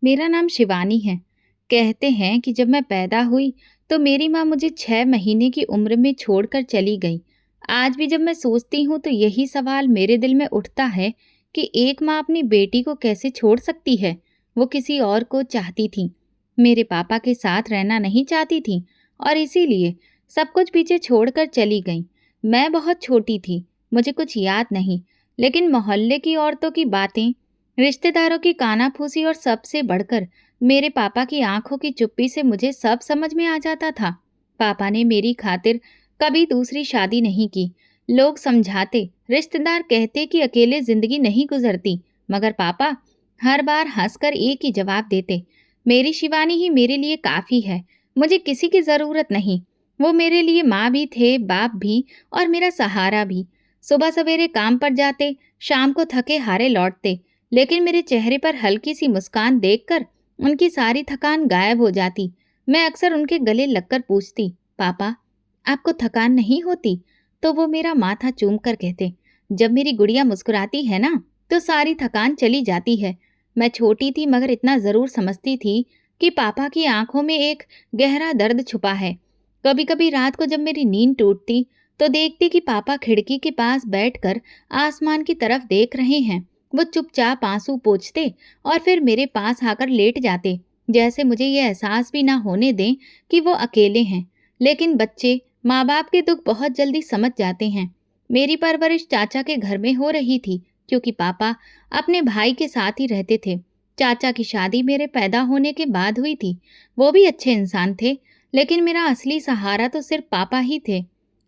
मेरा नाम शिवानी है। कहते हैं कि जब मैं पैदा हुई तो मेरी माँ मुझे 6 महीने की उम्र में छोड़कर चली गई। आज भी जब मैं सोचती हूँ तो यही सवाल मेरे दिल में उठता है कि एक माँ अपनी बेटी को कैसे छोड़ सकती है। वो किसी और को चाहती थी, मेरे पापा के साथ रहना नहीं चाहती थी और इसीलिए सब कुछ पीछे छोड़कर चली गई। मैं बहुत छोटी थी, मुझे कुछ याद नहीं, लेकिन मोहल्ले की औरतों की बातें, रिश्तेदारों की कानाफूसी और सबसे बढ़कर मेरे पापा की आंखों की चुप्पी से मुझे सब समझ में आ जाता था। पापा ने मेरी खातिर कभी दूसरी शादी नहीं की। लोग समझाते, रिश्तेदार कहते कि अकेले जिंदगी नहीं गुजरती, मगर पापा हर बार हंसकर एक ही जवाब देते, मेरी शिवानी ही मेरे लिए काफी है, मुझे किसी की जरूरत नहीं। वो मेरे लिए माँ भी थे, बाप भी और मेरा सहारा भी। सुबह सवेरे काम पर जाते, शाम को थके हारे लौटते, लेकिन मेरे चेहरे पर हल्की सी मुस्कान देखकर उनकी सारी थकान गायब हो जाती। मैं अक्सर उनके गले लगकर पूछती, पापा आपको थकान नहीं होती? तो वो मेरा माथा चूम कर कहते, जब मेरी गुड़िया मुस्कुराती है ना तो सारी थकान चली जाती है। मैं छोटी थी मगर इतना जरूर समझती थी कि पापा की आंखों में एक गहरा दर्द छुपा है। कभी कभी रात को जब मेरी नींद टूटती तो देखती कि पापा खिड़की के पास बैठकर आसमान की तरफ देख रहे हैं। वो चुपचाप आंसू पोंछते और फिर मेरे पास आकर लेट जाते, जैसे मुझे ये एहसास भी ना होने दें कि वो अकेले हैं। लेकिन बच्चे माँ बाप के दुख बहुत जल्दी समझ जाते हैं। मेरी परवरिश चाचा के घर में हो रही थी, क्योंकि पापा अपने भाई के साथ ही रहते थे। चाचा की शादी मेरे पैदा होने के बाद हुई थी। वो भी अच्छे इंसान थे, लेकिन मेरा असली सहारा तो सिर्फ पापा ही थे।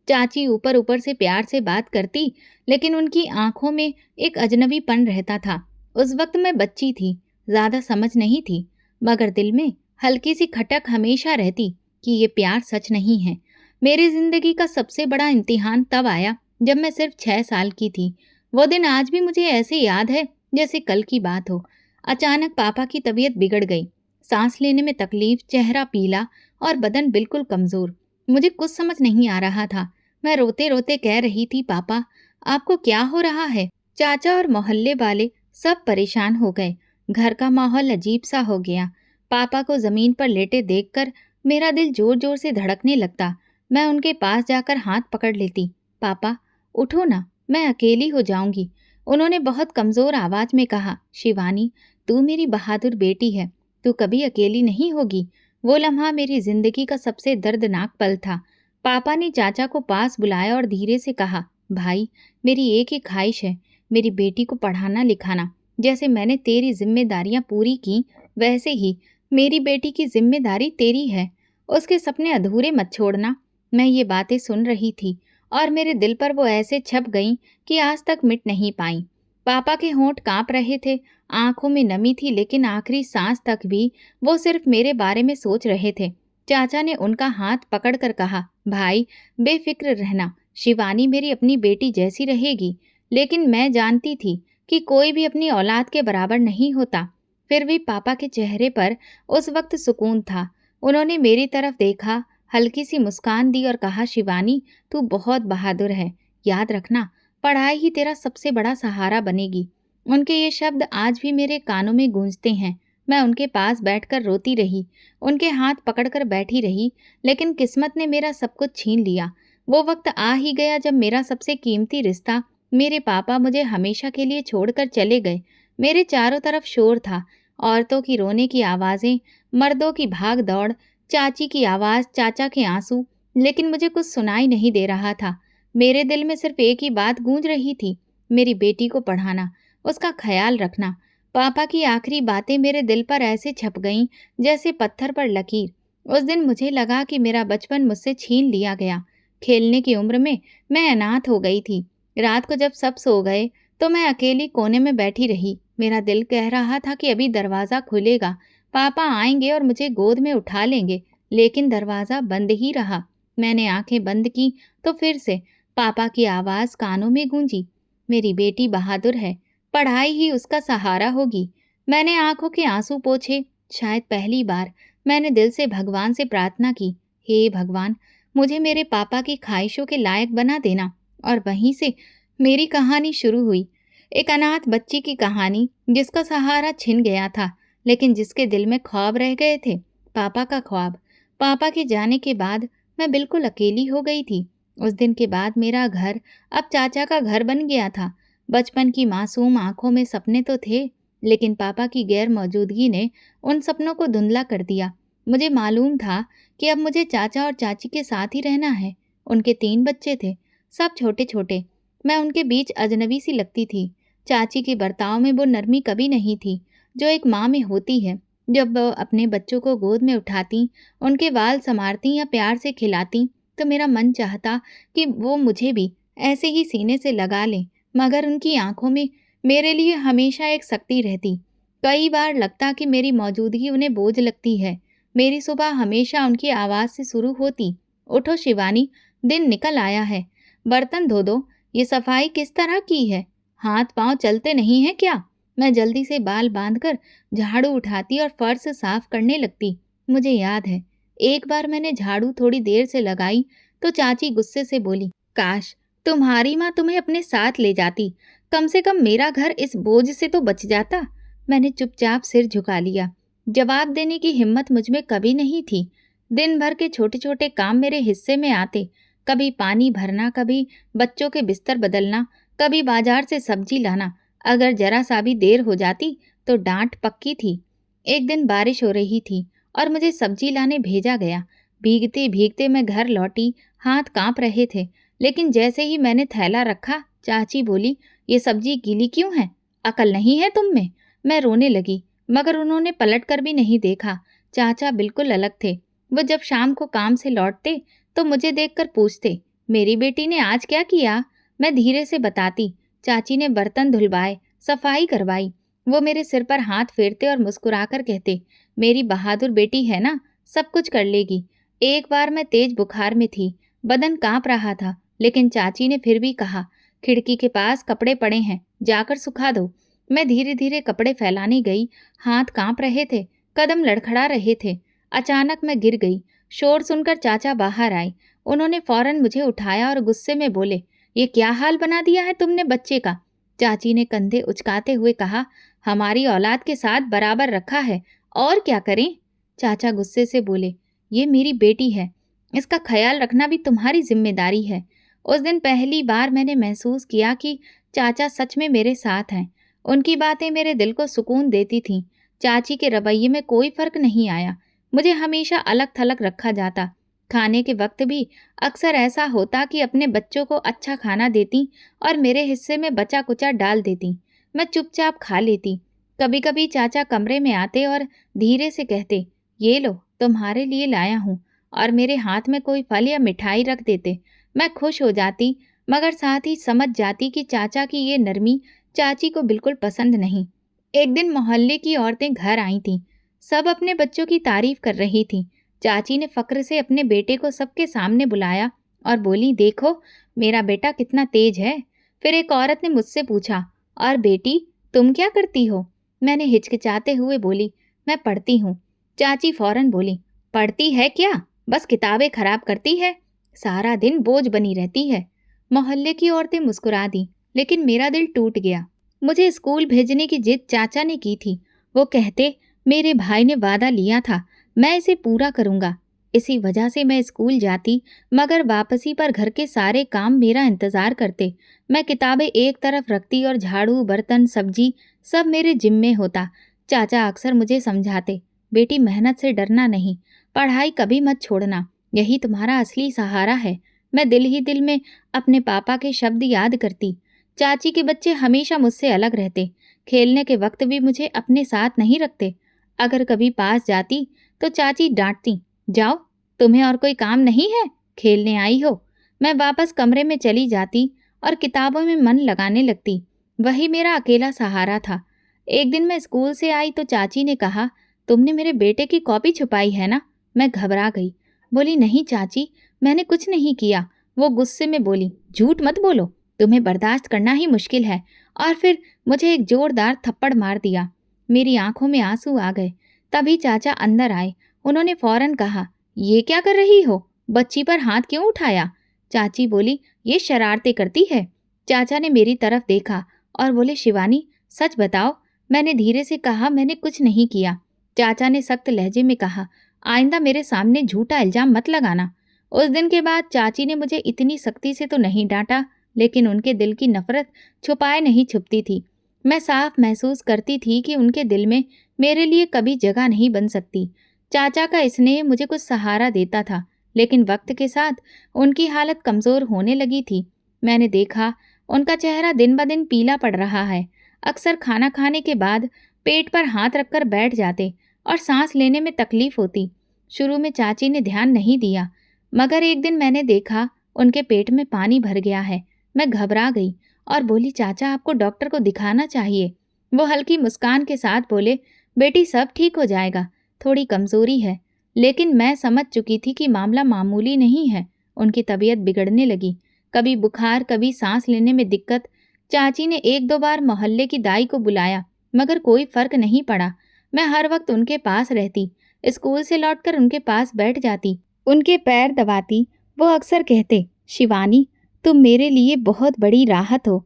चाची ऊपर ऊपर से प्यार से बात करती, लेकिन उनकी आंखों में एक अजनबीपन रहता था। उस वक्त मैं बच्ची थी, ज्यादा समझ नहीं थी, मगर दिल में हल्की सी खटक हमेशा रहती कि ये प्यार सच नहीं है। मेरी जिंदगी का सबसे बड़ा इम्तिहान तब आया जब मैं सिर्फ 6 साल की थी। वो दिन आज भी मुझे ऐसे याद है जैसे कल की बात हो। अचानक पापा की तबीयत बिगड़ गई, सांस लेने में तकलीफ, चेहरा पीला और बदन बिल्कुल कमजोर। मुझे कुछ समझ नहीं आ रहा था। मैं रोते रोते कह रही थी, पापा आपको क्या हो रहा है? चाचा और मोहल्ले वाले सब परेशान हो गए। घर का माहौल अजीब सा हो गया। पापा को जमीन पर लेटे देखकर मेरा दिल जोर जोर से धड़कने लगता। मैं उनके पास जाकर हाथ पकड़ लेती, पापा उठो ना, मैं अकेली हो जाऊंगी। उन्होंने बहुत कमजोर आवाज में कहा, शिवानी तू मेरी बहादुर बेटी है, तू कभी अकेली नहीं होगी। वो लम्हा मेरी जिंदगी का सबसे दर्दनाक पल था। पापा ने चाचा को पास बुलाया और धीरे से कहा, भाई मेरी एक ही ख्वाहिश है, मेरी बेटी को पढ़ाना लिखाना। जैसे मैंने तेरी जिम्मेदारियां पूरी की, वैसे ही मेरी बेटी की जिम्मेदारी तेरी है। उसके सपने अधूरे मत छोड़ना। मैं ये बातें सुन रही थी और मेरे दिल पर वो ऐसे छप गईं कि आज तक मिट नहीं पाई। पापा के होंठ कांप रहे थे, आंखों में नमी थी, लेकिन आखिरी सांस तक भी वो सिर्फ मेरे बारे में सोच रहे थे। चाचा ने उनका हाथ पकड़कर कहा, भाई बेफिक्र रहना, शिवानी मेरी अपनी बेटी जैसी रहेगी। लेकिन मैं जानती थी कि कोई भी अपनी औलाद के बराबर नहीं होता। फिर भी पापा के चेहरे पर उस वक्त सुकून था। उन्होंने मेरी तरफ देखा, हल्की सी मुस्कान दी और कहा, शिवानी तू बहुत बहादुर है, याद रखना पढ़ाई ही तेरा सबसे बड़ा सहारा बनेगी। उनके ये शब्द आज भी मेरे कानों में गूंजते हैं। मैं उनके पास बैठकर रोती रही, उनके हाथ पकड़कर बैठी रही, लेकिन किस्मत ने मेरा सब कुछ छीन लिया। वो वक्त आ ही गया जब मेरा सबसे कीमती रिश्ता, मेरे पापा, मुझे हमेशा के लिए छोड़कर चले गए। मेरे चारों तरफ शोर था, औरतों की रोने की आवाजें, मर्दों की भाग दौड़, चाची की आवाज, चाचा के आंसू, लेकिन मुझे कुछ सुनाई नहीं दे रहा था। मेरे दिल में सिर्फ एक ही बात गूंज रही थी, मेरी बेटी को पढ़ाना, उसका ख्याल रखना। पापा की आखिरी बातें मेरे दिल पर ऐसे छप गईं जैसे पत्थर पर लकीर। उस दिन मुझे लगा कि मेरा बचपन मुझसे छीन लिया गया। खेलने की उम्र में मैं अनाथ हो गई थी। रात को जब सब सो गए तो मैं अकेली कोने में बैठी रही। मेरा दिल कह रहा था कि अभी दरवाज़ा खुलेगा, पापा आएंगे और मुझे गोद में उठा लेंगे, लेकिन दरवाज़ा बंद ही रहा। मैंने आंखें बंद की तो फिर से पापा की आवाज़ कानों में गूंजी, मेरी बेटी बहादुर है, पढ़ाई ही उसका सहारा होगी। मैंने आंखों के आंसू पोंछे। शायद पहली बार मैंने दिल से भगवान से प्रार्थना की, हे भगवान मुझे मेरे पापा की ख्वाहिशों के लायक बना देना। और वहीं से मेरी कहानी शुरू हुई, एक अनाथ बच्ची की कहानी जिसका सहारा छिन गया था, लेकिन जिसके दिल में ख्वाब रह गए थे, पापा का ख्वाब। पापा के जाने के बाद मैं बिल्कुल अकेली हो गई थी। उस दिन के बाद मेरा घर अब चाचा का घर बन गया था। बचपन की मासूम आंखों में सपने तो थे, लेकिन पापा की गैर मौजूदगी ने उन सपनों को धुंधला कर दिया। मुझे मालूम था कि अब मुझे चाचा और चाची के साथ ही रहना है। उनके 3 बच्चे थे, सब छोटे-छोटे। मैं उनके बीच अजनबी सी लगती थी। चाची के बर्ताव में वो नरमी कभी नहीं थी, जो एक माँ में होती है। जब वो अपने बच्चों को गोद में उठाती, उनके बाल संवारती या प्यार से खिलाती, तो मेरा मन चाहता कि वो मुझे भी ऐसे ही सीने से लगा लें, मगर उनकी आंखों में मेरे लिए हमेशा एक सख्ती रहती। कई बार लगता कि मेरी मौजूदगी उन्हें बोझ लगती है। मेरी सुबह हमेशा उनकी आवाज़ से शुरू होती, "उठो शिवानी, दिन निकल आया है। बर्तन धो दो। ये सफाई किस तरह की है? हाथ-पाँव चलते नहीं हैं क्या?" मैं जल्दी से बाल बांधकर झाड़ू उठाती और फर्श साफ करने लगती। मुझे याद है, एक बार मैंने झाड़ू थोड़ी देर से लगाई तो चाची गुस्से से बोली, "काश तुम्हारी माँ तुम्हें अपने साथ ले जाती। कम से कम मेरा घर इस बोझ से तो बच जाता।" मैंने चुपचाप सिर झुका लिया। जवाब देने की हिम्मत मुझ में कभी नहीं थी। दिन भर के छोटे-छोटे काम मेरे हिस्से में आते। कभी पानी भरना, कभी बच्चों के बिस्तर बदलना, कभी बाजार से सब्जी लाना। अगर जरा सा भी देर हो जाती तो डांट पक्की थी। एक दिन बारिश हो रही थी और मुझे सब्जी लाने भेजा गया। भीगते भीगते मैं घर लौटी, हाथ कांप रहे थे। लेकिन जैसे ही मैंने थैला रखा, चाची बोली, "ये सब्जी गीली क्यों है? अकल नहीं है तुम में?" मैं रोने लगी, मगर उन्होंने पलट कर भी नहीं देखा। चाचा बिल्कुल अलग थे। वो जब शाम को काम से लौटते तो मुझे देखकर पूछते, "मेरी बेटी ने आज क्या किया?" मैं धीरे से बताती। चाची ने बर्तन धुलवाए, सफाई करवाई। वो मेरे सिर पर हाथ फेरते और मुस्कुराकर कहते, "मेरी बहादुर बेटी है ना, सब कुछ कर लेगी।" एक बार मैं तेज बुखार में थी, बदन कांप रहा था, लेकिन चाची ने फिर भी कहा, "खिड़की के पास कपड़े पड़े हैं, जाकर सुखा दो।" मैं धीरे धीरे कपड़े फैलाने गई। हाथ कांप रहे थे, कदम लड़खड़ा रहे थे। अचानक मैं गिर गई। शोर सुनकर चाचा बाहर आए। उन्होंने फौरन मुझे उठाया और गुस्से में बोले, "ये क्या हाल बना दिया है तुमने बच्चे का?" चाची ने कंधे उचकाते हुए कहा, "हमारी औलाद के साथ बराबर रखा है, और क्या करें?" चाचा गुस्से से बोले, "ये मेरी बेटी है, इसका ख्याल रखना भी तुम्हारी जिम्मेदारी है।" उस दिन पहली बार मैंने महसूस किया कि चाचा सच में मेरे साथ हैं। उनकी बातें मेरे दिल को सुकून देती थीं। चाची के रवैये में कोई फर्क नहीं आया। मुझे हमेशा अलग-थलग रखा जाता। खाने के वक्त भी अक्सर ऐसा होता कि अपने बच्चों को अच्छा खाना देती और मेरे हिस्से में बचा-कुचा डाल देती। मैं चुपचाप खा लेती। कभी-कभी चाचा कमरे में आते और धीरे से कहते, "ये लो, तुम्हारे लिए लाया हूँ," और मेरे हाथ में कोई फल या मिठाई रख देते। मैं खुश हो जाती, मगर साथ ही समझ जाती कि चाचा की ये नरमी चाची को बिल्कुल पसंद नहीं। एक दिन मोहल्ले की औरतें घर आई थीं। सब अपने बच्चों की तारीफ कर रही थीं। चाची ने फक्र से अपने बेटे को सबके सामने बुलाया और बोली, "देखो, मेरा बेटा कितना तेज है।" फिर एक औरत ने मुझसे पूछा, "और बेटी, तुम क्या करती हो?" मैंने हिचकिचाते हुए बोली, "मैं पढ़ती हूँ।" चाची फौरन बोली, "पढ़ती है क्या? बस किताबें खराब करती है। सारा दिन बोझ बनी रहती है।" मोहल्ले की औरतें मुस्कुरा दी, लेकिन मेरा दिल टूट गया। मुझे स्कूल भेजने की जिद चाचा ने की थी। वो कहते, "मेरे भाई ने वादा लिया था, मैं इसे पूरा करूंगा।" इसी वजह से मैं स्कूल जाती, मगर वापसी पर घर के सारे काम मेरा इंतजार करते। मैं किताबें एक तरफ रखती और झाड़ू, बर्तन, सब्जी सब मेरे जिम्मे होता। चाचा अक्सर मुझे समझाते, "बेटी, मेहनत से डरना नहीं, पढ़ाई कभी मत छोड़ना, यही तुम्हारा असली सहारा है।" मैं दिल ही दिल में अपने पापा के शब्द याद करती। चाची के बच्चे हमेशा मुझसे अलग रहते। खेलने के वक्त भी मुझे अपने साथ नहीं रखते। अगर कभी पास जाती तो चाची डांटती, "जाओ, तुम्हें और कोई काम नहीं है? खेलने आई हो?" मैं वापस कमरे में चली जाती और किताबों में मन लगाने लगती। वही मेरा अकेला सहारा था। एक दिन मैं स्कूल से आई तो चाची ने कहा, "तुमने मेरे बेटे की कॉपी छुपाई है ना?" मैं घबरा गई। बोली, "नहीं चाची, मैंने कुछ नहीं किया।" वो गुस्से में बोली, "झूठ मत बोलो, तुम्हें बर्दाश्त करना ही मुश्किल है।" और फिर मुझे एक जोरदार थप्पड़ मार दिया। मेरी आंखों में आंसू आ गए। तभी चाचा अंदर आए। उन्होंने फौरन कहा, "ये क्या कर रही हो? बच्ची पर हाथ क्यों उठाया?" चाची बोली, "ये शरारतें करती है।" चाचा ने मेरी तरफ देखा और बोले, "शिवानी, सच बताओ, मैंने धीरे से कहा, मैंने कुछ नहीं किया। चाचा ने सख्त लहजे में कहा, आइंदा मेरे सामने झूठा इल्जाम मत लगाना। उस दिन के बाद चाची ने मुझे इतनी सख्ती से तो नहीं डांटा, लेकिन उनके दिल की नफरत छुपाए नहीं छुपती थी। मैं साफ महसूस करती थी कि उनके दिल में मेरे लिए कभी जगह नहीं बन सकती। चाचा का स्नेह मुझे कुछ सहारा देता था, लेकिन वक्त के साथ उनकी हालत कमजोर होने लगी थी। मैंने देखा उनका चेहरा दिन ब दिन पीला पड़ रहा है। अक्सर खाना खाने के बाद पेट पर हाथ रखकर बैठ जाते और सांस लेने में तकलीफ होती। शुरू में चाची ने ध्यान नहीं दिया, मगर एक दिन मैंने देखा उनके पेट में पानी भर गया है। मैं घबरा गई और बोली, चाचा आपको डॉक्टर को दिखाना चाहिए। वो हल्की मुस्कान के साथ बोले, बेटी सब ठीक हो जाएगा, थोड़ी कमजोरी है। लेकिन मैं समझ चुकी थी कि मामला मामूली नहीं है। उनकी तबीयत बिगड़ने लगी, कभी बुखार, कभी सांस लेने में दिक्कत। चाची ने एक दो बार मोहल्ले की दाई को बुलाया, मगर कोई फर्क नहीं पड़ा। मैं हर वक्त उनके पास रहती, स्कूल से लौटकर उनके पास बैठ जाती, उनके पैर दबाती। वो अक्सर कहते, शिवानी तुम मेरे लिए बहुत बड़ी राहत हो।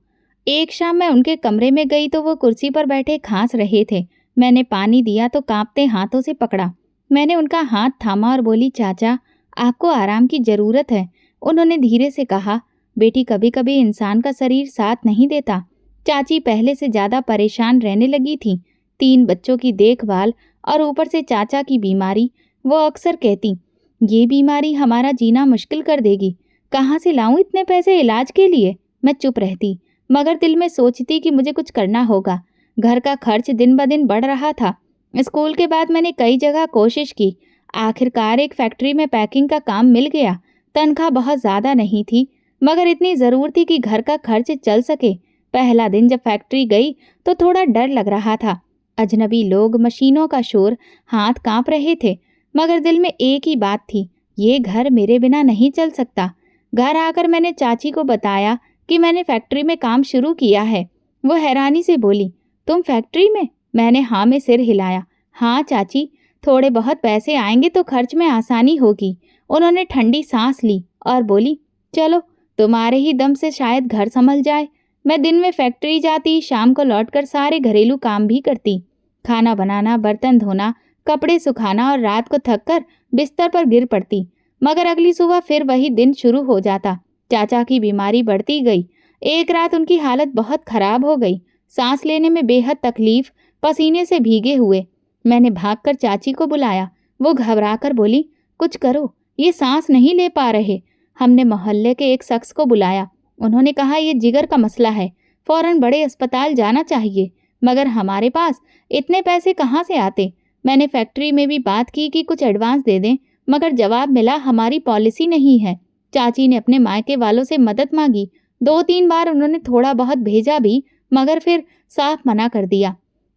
एक शाम मैं उनके कमरे में गई तो वो कुर्सी पर बैठे खांस रहे थे। मैंने पानी दिया तो कांपते हाथों से पकड़ा। मैंने उनका हाथ थामा और बोली, चाचा आपको आराम की जरूरत है। उन्होंने धीरे से कहा, बेटी कभी कभी इंसान का शरीर साथ नहीं देता। चाची पहले से ज्यादा परेशान रहने लगी थी, 3 बच्चों की देखभाल और ऊपर से चाचा की बीमारी। वो अक्सर कहती, ये बीमारी हमारा जीना मुश्किल कर देगी, कहाँ से लाऊं इतने पैसे इलाज के लिए। मैं चुप रहती, मगर दिल में सोचती कि मुझे कुछ करना होगा। घर का खर्च दिन ब दिन बढ़ रहा था। स्कूल के बाद मैंने कई जगह कोशिश की। आखिरकार एक फैक्ट्री में पैकिंग का काम मिल गया। तनख्वाह बहुत ज़्यादा नहीं थी, मगर इतनी ज़रूर थी कि घर का खर्च चल सके। पहला दिन जब फैक्ट्री गई तो थोड़ा डर लग रहा था। अजनबी लोग, मशीनों का शोर, हाथ कांप रहे थे, मगर दिल में एक ही बात थी, ये घर मेरे बिना नहीं चल सकता। घर आकर मैंने चाची को बताया कि मैंने फैक्ट्री में काम शुरू किया है। वो हैरानी से बोली, तुम फैक्ट्री में? मैंने हाँ में सिर हिलाया। हाँ चाची, थोड़े बहुत पैसे आएंगे तो खर्च में आसानी होगी। उन्होंने ठंडी सांस ली और बोली, चलो तुम्हारे ही दम से शायद घर संभल जाए। मैं दिन में फैक्ट्री जाती, शाम को लौटकर सारे घरेलू काम भी करती, खाना बनाना, बर्तन धोना, कपड़े सुखाना, और रात को थककर बिस्तर पर गिर पड़ती। मगर अगली सुबह फिर वही दिन शुरू हो जाता। चाचा की बीमारी बढ़ती गई। एक रात उनकी हालत बहुत खराब हो गई, सांस लेने में बेहद तकलीफ, पसीने से भीगे हुए। मैंने भागकर चाची को बुलाया। वो घबराकर बोली, कुछ करो, ये सांस नहीं ले पा रहे। हमने मोहल्ले के एक शख्स को बुलाया। उन्होंने कहा, ये जिगर का मसला है, फौरन बड़े अस्पताल जाना चाहिए। मगर हमारे पास इतने पैसे कहाँ से आते। मैंने फैक्ट्री में भी बात की कि कुछ एडवांस दे दें, मगर जवाब मिला, हमारी पॉलिसी नहीं है। चाची ने अपने मायके वालों से मदद मांगी। 2-3 बार उन्होंने थोड़ा बहुत भेजा भी, मगर फिर साफ मना कर दिया।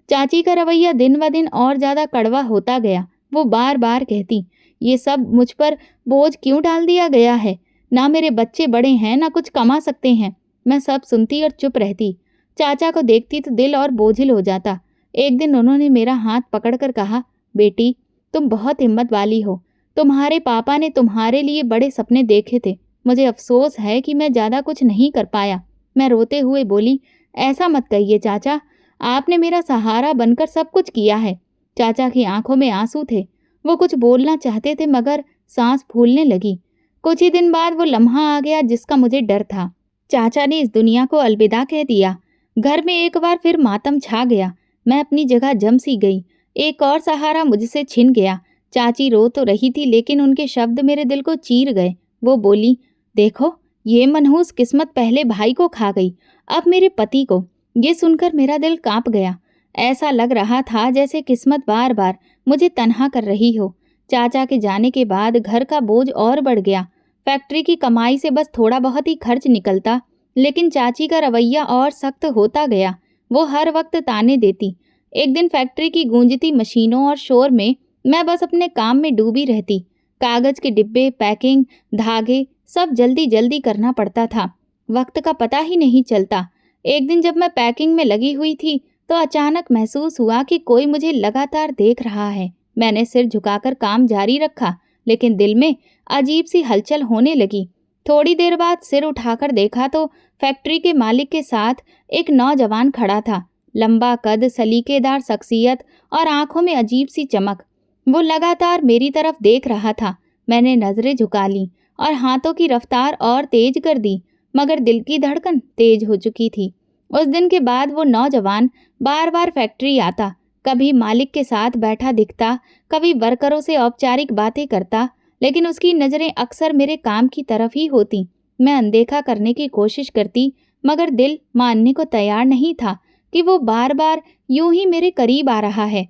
चाची का रवैया दिन ब दिन और ज्यादा कड़वा होता गया। वो बार बार कहती, ये सब मुझ पर बोझ क्यों डाल दिया गया है। ना मेरे बच्चे बड़े हैं, ना कुछ कमा सकते हैं। मैं सब सुनती और चुप रहती। चाचा को देखती तो दिल और बोझिल हो जाता। एक दिन उन्होंने मेरा हाथ पकड़कर कहा, बेटी तुम बहुत हिम्मत वाली हो। तुम्हारे पापा ने तुम्हारे लिए बड़े सपने देखे थे। मुझे अफसोस है कि मैं ज़्यादा कुछ नहीं कर पाया। मैं रोते हुए बोली, ऐसा मत कहिए चाचा, आपने मेरा सहारा बनकर सब कुछ किया है। चाचा की आंखों में आंसू थे। वो कुछ बोलना चाहते थे, मगर सांस फूलने लगी। कुछ ही दिन बाद वो लम्हा आ गया जिसका मुझे डर था। चाचा ने इस दुनिया को अलविदा कह दिया। घर में एक बार फिर मातम छा गया। मैं अपनी जगह जम सी गई। एक और सहारा मुझसे छिन गया। चाची रो तो रही थी, लेकिन उनके शब्द मेरे दिल को चीर गए। वो बोली, देखो ये मनहूस किस्मत पहले भाई को खा गई, अब मेरे पति को। ये सुनकर मेरा दिल कांप गया। ऐसा लग रहा था जैसे किस्मत बार बार मुझे तन्हा कर रही हो। चाचा के जाने के बाद घर का बोझ और बढ़ गया। फैक्ट्री की कमाई से बस थोड़ा बहुत ही खर्च निकलता, लेकिन चाची का रवैया और सख्त होता गया। वो हर वक्त ताने देती। एक दिन फैक्ट्री की गूंजती मशीनों और शोर में मैं बस अपने काम में डूबी रहती। कागज के डिब्बे, पैकिंग, धागे, सब जल्दी जल्दी करना पड़ता था। वक्त का पता ही नहीं चलता। एक दिन जब मैं पैकिंग में लगी हुई थी तो अचानक महसूस हुआ कि कोई मुझे लगातार देख रहा है। मैंने सिर झुकाकर काम जारी रखा, लेकिन दिल में अजीब सी हलचल होने लगी। थोड़ी देर बाद सिर उठाकर देखा तो फैक्ट्री के मालिक के साथ एक नौजवान खड़ा था। लंबा कद, सलीकेदार शख्सियत और आंखों में अजीब सी चमक। वो लगातार मेरी तरफ देख रहा था। मैंने नजरें झुका ली और हाथों की रफ्तार और तेज कर दी, मगर दिल की धड़कन तेज हो चुकी थी। उस दिन के बाद वो नौजवान बार बार फैक्ट्री आता, कभी मालिक के साथ बैठा दिखता, कभी वर्करों से औपचारिक बातें करता, लेकिन उसकी नज़रें अक्सर मेरे काम की तरफ ही होती। मैं अनदेखा करने की कोशिश करती, मगर दिल मानने को तैयार नहीं था कि वो बार बार यूं ही मेरे करीब आ रहा है।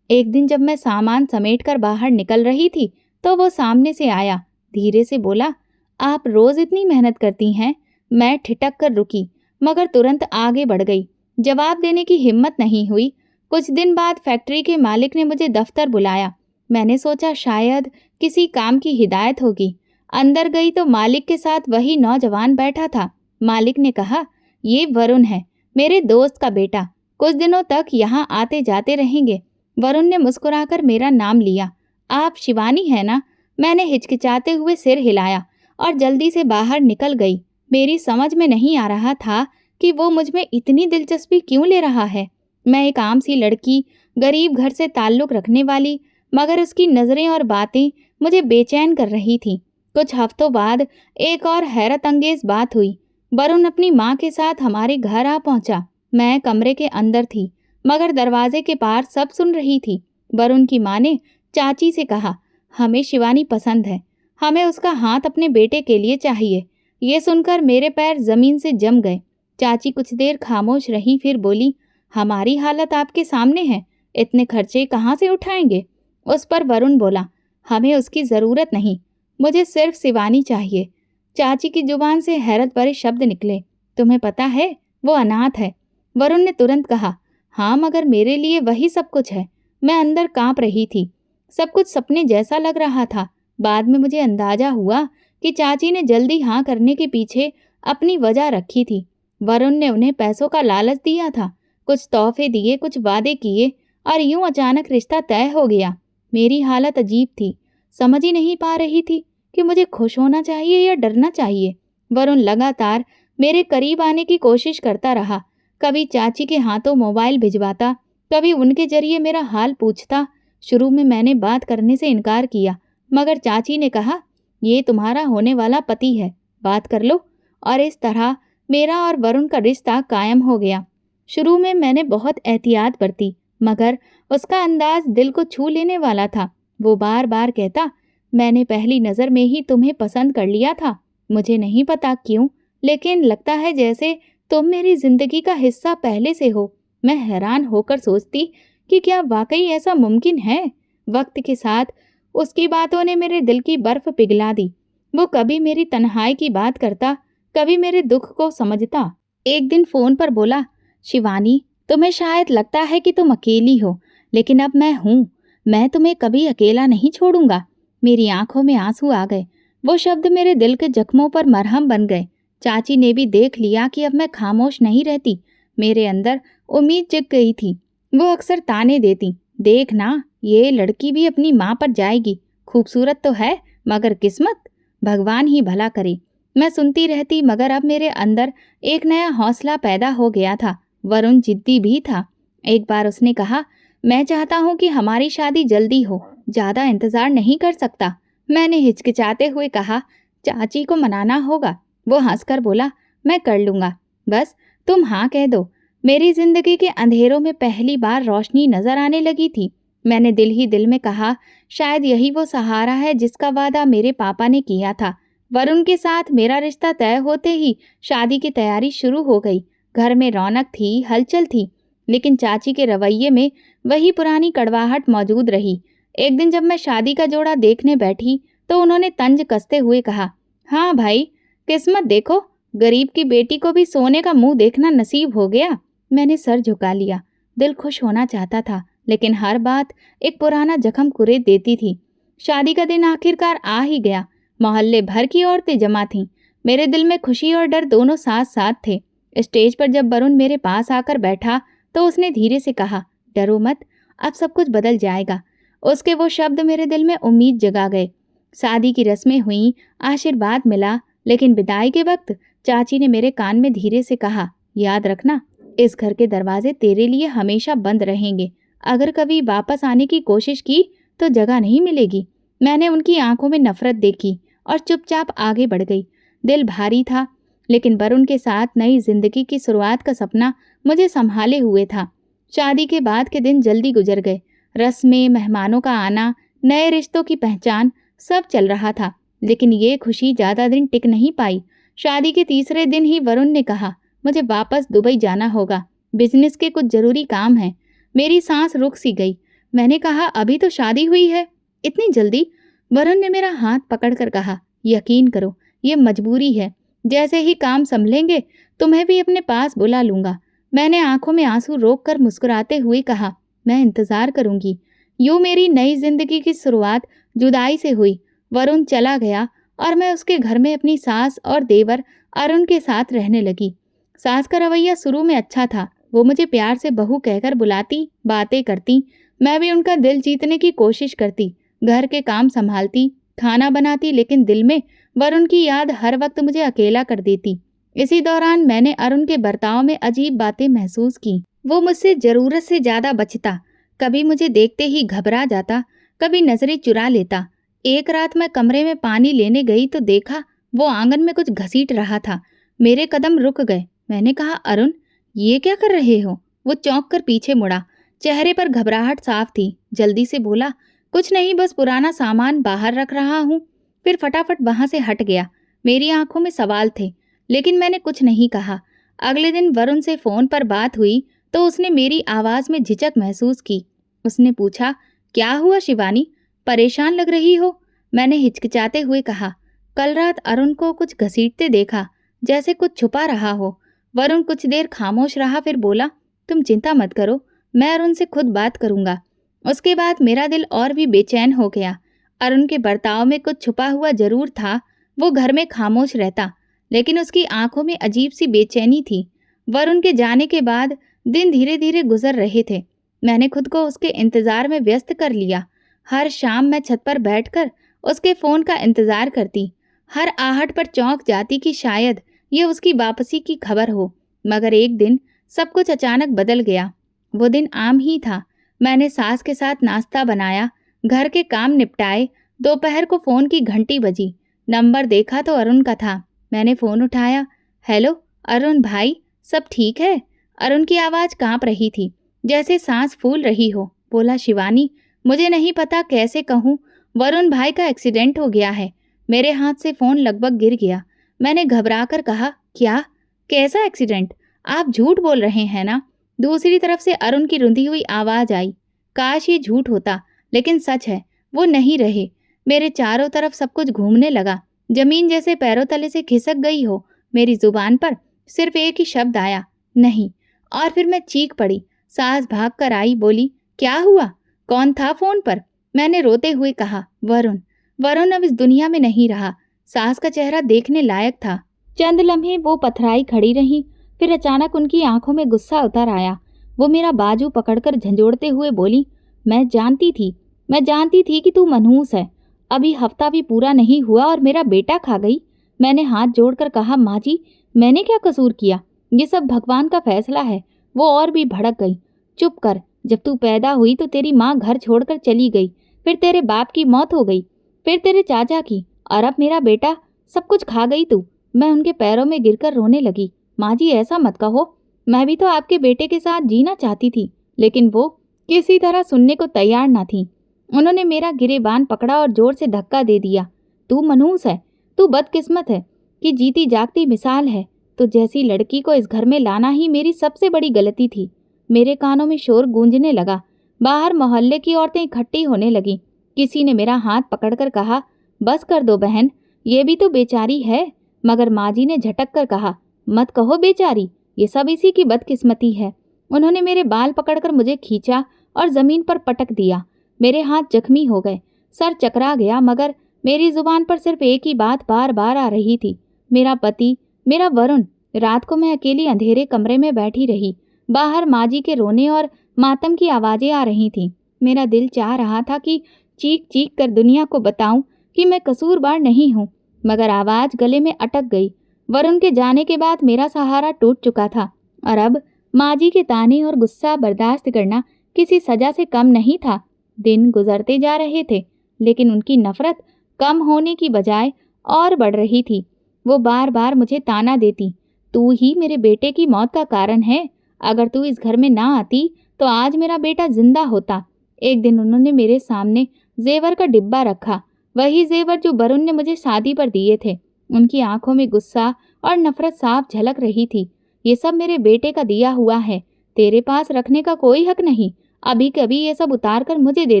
एक दिन जब मैं सामान समेटकर बाहर निकल रही थी, तो वो सामने से आया, धीरे से बोला, आप रोज इतनी मेहनत करती हैं? मैं ठिठक कर रुकी, मगर तुरंत आगे बढ़ गई। जवाब देने की हिम्मत नहीं हुई। कुछ दिन बाद फैक्ट्री के मालिक ने मुझे दफ्तर बुलाया। मैंने सोचा शायद किसी काम की हिदायत होगी। अंदर गई तो मालिक के साथ वही नौजवान बैठा था। मालिक ने कहा, ये वरुण है, मेरे दोस्त का बेटा, कुछ दिनों तक यहाँ आते जाते रहेंगे। वरुण ने मुस्कुराकर मेरा नाम लिया। आप शिवानी है ना? मैंने हिचकिचाते हुए सिर हिलाया और जल्दी से बाहर निकल गई। मेरी समझ में नहीं आ रहा था कि वो मुझ में इतनी दिलचस्पी क्यों ले रहा है। मैं एक आम सी लड़की, गरीब घर से ताल्लुक रखने वाली, मगर उसकी नज़रें और बातें मुझे बेचैन कर रही थीं। कुछ हफ्तों बाद एक और हैरत अंगेज बात हुई। वरुण अपनी माँ के साथ हमारे घर आ पहुंचा। मैं कमरे के अंदर थी, मगर दरवाजे के पार सब सुन रही थी। वरुण की माँ ने चाची से कहा, हमें शिवानी पसंद है, हमें उसका हाथ अपने बेटे के लिए चाहिए। ये सुनकर मेरे पैर जमीन से जम गए। चाची कुछ देर खामोश रही, फिर बोली, हमारी हालत आपके सामने है, इतने खर्चे कहाँ से उठाएंगे? उस पर वरुण बोला, हमें उसकी ज़रूरत नहीं, मुझे सिर्फ शिवानी चाहिए। चाची की जुबान से हैरत भरे शब्द निकले, तुम्हें पता है वो अनाथ है। वरुण ने तुरंत कहा, हाँ, मगर मेरे लिए वही सब कुछ है। मैं अंदर कांप रही थी। सब कुछ सपने जैसा लग रहा था। बाद में मुझे अंदाजा हुआ कि चाची ने जल्दी हाँ करने के पीछे अपनी वजह रखी थी। वरुण ने उन्हें पैसों का लालच दिया था, कुछ तोहफे दिए, कुछ वादे किए, और यूं अचानक रिश्ता तय हो गया। मेरी हालत अजीब थी, समझ ही नहीं पा रही थी कि मुझे खुश होना चाहिए या डरना चाहिए। वरुण लगातार मेरे करीब आने की कोशिश करता रहा। कभी चाची के हाथों मोबाइल भिजवाता, कभी उनके जरिए मेरा हाल पूछता। शुरू में मैंने बात करने से इनकार किया, मगर चाची ने कहा, ये तुम्हारा होने वाला पति है, बात कर लो। और इस तरह मेरा और वरुण का रिश्ता कायम हो गया। शुरू में मैंने बहुत एहतियात बरती, मगर उसका अंदाज दिल को छू लेने वाला था। वो बार बार कहता, मैंने पहली नज़र में ही तुम्हें पसंद कर लिया था। मुझे नहीं पता क्यों, लेकिन लगता है जैसे तुम मेरी जिंदगी का हिस्सा पहले से हो। मैं हैरान होकर सोचती कि क्या वाकई ऐसा मुमकिन है। वक्त के साथ उसकी बातों ने मेरे दिल की बर्फ पिघला दी। वो कभी मेरी तन्हाई की बात करता, कभी मेरे दुख को समझता। एक दिन फोन पर बोला, शिवानी, तुम्हें शायद लगता है कि तुम अकेली हो, लेकिन अब मैं हूँ। मैं तुम्हें कभी अकेला नहीं छोड़ूंगा। मेरी आंखों में आंसू आ गए। वो शब्द मेरे दिल के जख्मों पर मरहम बन गए। चाची ने भी देख लिया कि अब मैं खामोश नहीं रहती। मेरे अंदर उम्मीद जग गई थी। वो अक्सर ताने देती, देख ना, ये लड़की भी अपनी माँ पर जाएगी। खूबसूरत तो है, मगर किस्मत, भगवान ही भला करे। मैं सुनती रहती, मगर अब मेरे अंदर एक नया हौसला पैदा हो गया था। वरुण जिद्दी भी था। एक बार उसने कहा, मैं चाहता हूँ कि हमारी शादी जल्दी हो, ज़्यादा इंतज़ार नहीं कर सकता। मैंने हिचकिचाते हुए कहा, चाची को मनाना होगा। वो हंसकर बोला, मैं कर लूँगा, बस तुम हाँ कह दो। मेरी जिंदगी के अंधेरों में पहली बार रोशनी नजर आने लगी थी। मैंने दिल ही दिल में कहा, शायद यही वो सहारा है जिसका वादा मेरे पापा ने किया था। वरुण के साथ मेरा रिश्ता तय होते ही शादी की तैयारी शुरू हो गई। घर में रौनक थी, हलचल थी, लेकिन चाची के रवैये में वही पुरानी कड़वाहट मौजूद रही। एक दिन जब मैं शादी का जोड़ा देखने बैठी, तो उन्होंने तंज कसते हुए कहा, हाँ भाई, किस्मत देखो, गरीब की बेटी को भी सोने का मुंह देखना नसीब हो गया। मैंने सर झुका लिया। दिल खुश होना चाहता था, लेकिन हर बात एक पुराना जख्म कुरेद देती थी। शादी का दिन आखिरकार आ ही गया। मोहल्ले भर की औरतें जमा थीं। मेरे दिल में खुशी और डर दोनों साथ साथ थे। स्टेज पर जब वरुण मेरे पास आकर बैठा, तो उसने धीरे से कहा, डरो मत, अब सब कुछ बदल जाएगा। उसके वो शब्द मेरे दिल में उम्मीद जगा गए। शादी की रस्में हुईं, आशीर्वाद मिला, लेकिन विदाई के वक्त चाची ने मेरे कान में धीरे से कहा, याद रखना, इस घर के दरवाजे तेरे लिए हमेशा बंद रहेंगे। अगर कभी वापस आने की कोशिश की तो जगह नहीं मिलेगी। मैंने उनकी आंखों में नफरत देखी और चुपचाप आगे बढ़ गई। दिल भारी था, लेकिन वरुण के साथ नई जिंदगी की शुरुआत का सपना मुझे संभाले हुए था। शादी के बाद के दिन जल्दी गुजर गए। रस्में, मेहमानों का आना, नए रिश्तों की पहचान, सब चल रहा था। लेकिन ये खुशी ज्यादा दिन टिक नहीं पाई। शादी के तीसरे दिन ही वरुण ने कहा, मुझे वापस दुबई जाना होगा, बिजनेस के कुछ जरूरी काम हैं। मेरी सांस रुक सी गई। मैंने कहा, अभी तो शादी हुई है, इतनी जल्दी? वरुण ने मेरा हाथ पकड़कर कहा, यकीन करो, ये मजबूरी है। जैसे ही काम संभलेंगे तुम्हें भी अपने पास बुला लूंगा। मैंने आंखों में आंसू रोककर मुस्कुराते हुए कहा, मैं इंतजार करूंगी। यूं मेरी नई जिंदगी की शुरुआत जुदाई से हुई। वरुण चला गया और मैं उसके घर में अपनी सास और देवर अरुण के साथ रहने लगी। सास का रवैया शुरू में अच्छा था। वो मुझे प्यार से बहू कहकर बुलाती, बातें करती। मैं भी उनका दिल जीतने की कोशिश करती, घर के काम संभालती, खाना बनाती, लेकिन दिल में वरुण की याद हर वक्त मुझे अकेला कर देती। इसी दौरान मैंने अरुण के बर्ताव में अजीब बातें महसूस की। वो मुझसे जरूरत से ज्यादा बचता, कभी मुझे देखते ही घबरा जाता, कभी नजरें चुरा लेता। एक रात मैं कमरे में पानी लेने गई तो देखा वो आंगन में कुछ घसीट रहा था। मेरे कदम रुक गए। मैंने कहा, अरुण, ये क्या कर रहे हो? वो चौंक कर पीछे मुड़ा। चेहरे पर घबराहट साफ थी। जल्दी से बोला, कुछ नहीं, बस पुराना सामान बाहर रख रहा हूँ। फिर फटाफट वहां से हट गया। मेरी आंखों में सवाल थे, लेकिन मैंने कुछ नहीं कहा। अगले दिन वरुण से फोन पर बात हुई तो उसने मेरी आवाज में झिझक महसूस की। उसने पूछा, क्या हुआ शिवानी, परेशान लग रही हो? मैंने हिचकिचाते हुए कहा, कल रात अरुण को कुछ घसीटते देखा, जैसे कुछ छुपा रहा हो। वरुण कुछ देर खामोश रहा, फिर बोला, तुम चिंता मत करो, मैं अरुण से खुद बात करूंगा। उसके बाद मेरा दिल और भी बेचैन हो गया। अरुण के बर्ताव में कुछ छुपा हुआ जरूर था। वो घर में खामोश रहता, लेकिन उसकी आंखों में अजीब सी बेचैनी थी। वरुण के जाने के बाद दिन धीरे धीरे गुजर रहे थे। मैंने खुद को उसके इंतजार में व्यस्त कर लिया। हर शाम मैं छत पर बैठकर उसके फोन का इंतजार करती, हर आहट पर चौंक जाती कि शायद ये उसकी वापसी की खबर हो। मगर एक दिन सब कुछ अचानक बदल गया। वो दिन आम ही था। मैंने सास के साथ नाश्ता बनाया, घर के काम निपटाए। दोपहर को फोन की घंटी बजी। नंबर देखा तो अरुण का था। मैंने फोन उठाया। हेलो अरुण भाई, सब ठीक है? अरुण की आवाज कांप रही थी, जैसे सांस फूल रही हो। बोला, शिवानी, मुझे नहीं पता कैसे कहूँ, वरुण भाई का एक्सीडेंट हो गया है। मेरे हाथ से फोन लगभग गिर गया। मैंने घबराकर कहा, क्या? कैसा एक्सीडेंट? आप झूठ बोल रहे हैं ना? दूसरी तरफ से अरुण की रुंधी हुई आवाज आई। काश ये झूठ होता, लेकिन सच है, वो नहीं रहे। मेरे चारों तरफ सब कुछ घूमने लगा, जमीन जैसे पैरों तले से खिसक गई हो। मेरी जुबान पर सिर्फ एक ही शब्द आया, नहीं। और फिर मैं चीख पड़ी। सास भाग कर आई, बोली, क्या हुआ? कौन था फोन पर? मैंने रोते हुए कहा, वरुण। वरुण अब इस दुनिया में नहीं रहा। सास का चेहरा देखने लायक था। चंद लम्हे वो पथराई खड़ी रही, फिर अचानक उनकी आंखों में गुस्सा उतर आया। वो मेरा बाजू पकड़कर झंझोड़ते हुए बोली, मैं जानती थी कि तू मनहूस है। अभी हफ्ता भी पूरा नहीं हुआ और मेरा बेटा खा गई। मैंने हाथ जोड़कर कहा, माँ जी, मैंने क्या कसूर किया? ये सब भगवान का फैसला है। वो और भी भड़क गई। चुप कर, जब तू पैदा हुई तो तेरी माँ घर छोड़कर चली गई, फिर तेरे बाप की मौत हो गई, फिर तेरे चाचा की, और अब मेरा बेटा। सब कुछ खा गई तू। मैं उनके पैरों में गिरकर रोने लगी। माँ जी, ऐसा मत कहो, मैं भी तो आपके बेटे के साथ जीना चाहती थी, लेकिन वो किसी तरह सुनने को तैयार ना थी। उन्होंने मेरा गिरेबान पकड़ा और जोर से धक्का दे दिया। तू मनहूस है, तू बदकिस्मत है कि जीती जागती मिसाल है। तो जैसी लड़की को इस घर में लाना ही मेरी सबसे बड़ी गलती थी। मेरे कानों में शोर गूंजने लगा। बाहर मोहल्ले की औरतें इकट्ठी होने लगी। किसी ने मेरा हाथ पकड़कर कहा, बस कर दो बहन, ये भी तो बेचारी है। मगर माँ जी ने झटक कर कहा, मत कहो बेचारी, ये सब इसी की बदकिस्मती है। उन्होंने मेरे बाल पकड़कर मुझे खींचा और जमीन पर पटक दिया। मेरे हाथ जख्मी हो गए, सर चकरा गया, मगर मेरी जुबान पर सिर्फ एक ही बात बार बार आ रही थी, मेरा पति, मेरा वरुण। रात को मैं अकेली अंधेरे कमरे में बैठी रही। बाहर माँ जी के रोने और मातम की आवाजें आ रही थीं। मेरा दिल चाह रहा था कि चीख चीख कर दुनिया को बताऊं कि मैं कसूरवार नहीं हूँ, मगर आवाज गले में अटक गई। वरुण के जाने के बाद मेरा सहारा टूट चुका था और अब माँ जी के ताने और गुस्सा बर्दाश्त करना किसी सजा से कम नहीं था। दिन गुजरते जा रहे थे, लेकिन उनकी नफरत कम होने की बजाय और बढ़ रही थी। वो बार बार मुझे ताना देती, तू ही मेरे बेटे की मौत का कारण है। अगर तू इस घर में ना आती तो आज मेरा बेटा जिंदा होता। एक दिन उन्होंने मेरे सामने जेवर का डिब्बा रखा, वही जेवर जो वरुण ने मुझे शादी पर दिए थे। उनकी आंखों में गुस्सा और नफरत साफ झलक रही थी। ये सब मेरे बेटे का दिया हुआ है, तेरे पास रखने का कोई हक नहीं। अभी कभी ये सब उतार कर मुझे दे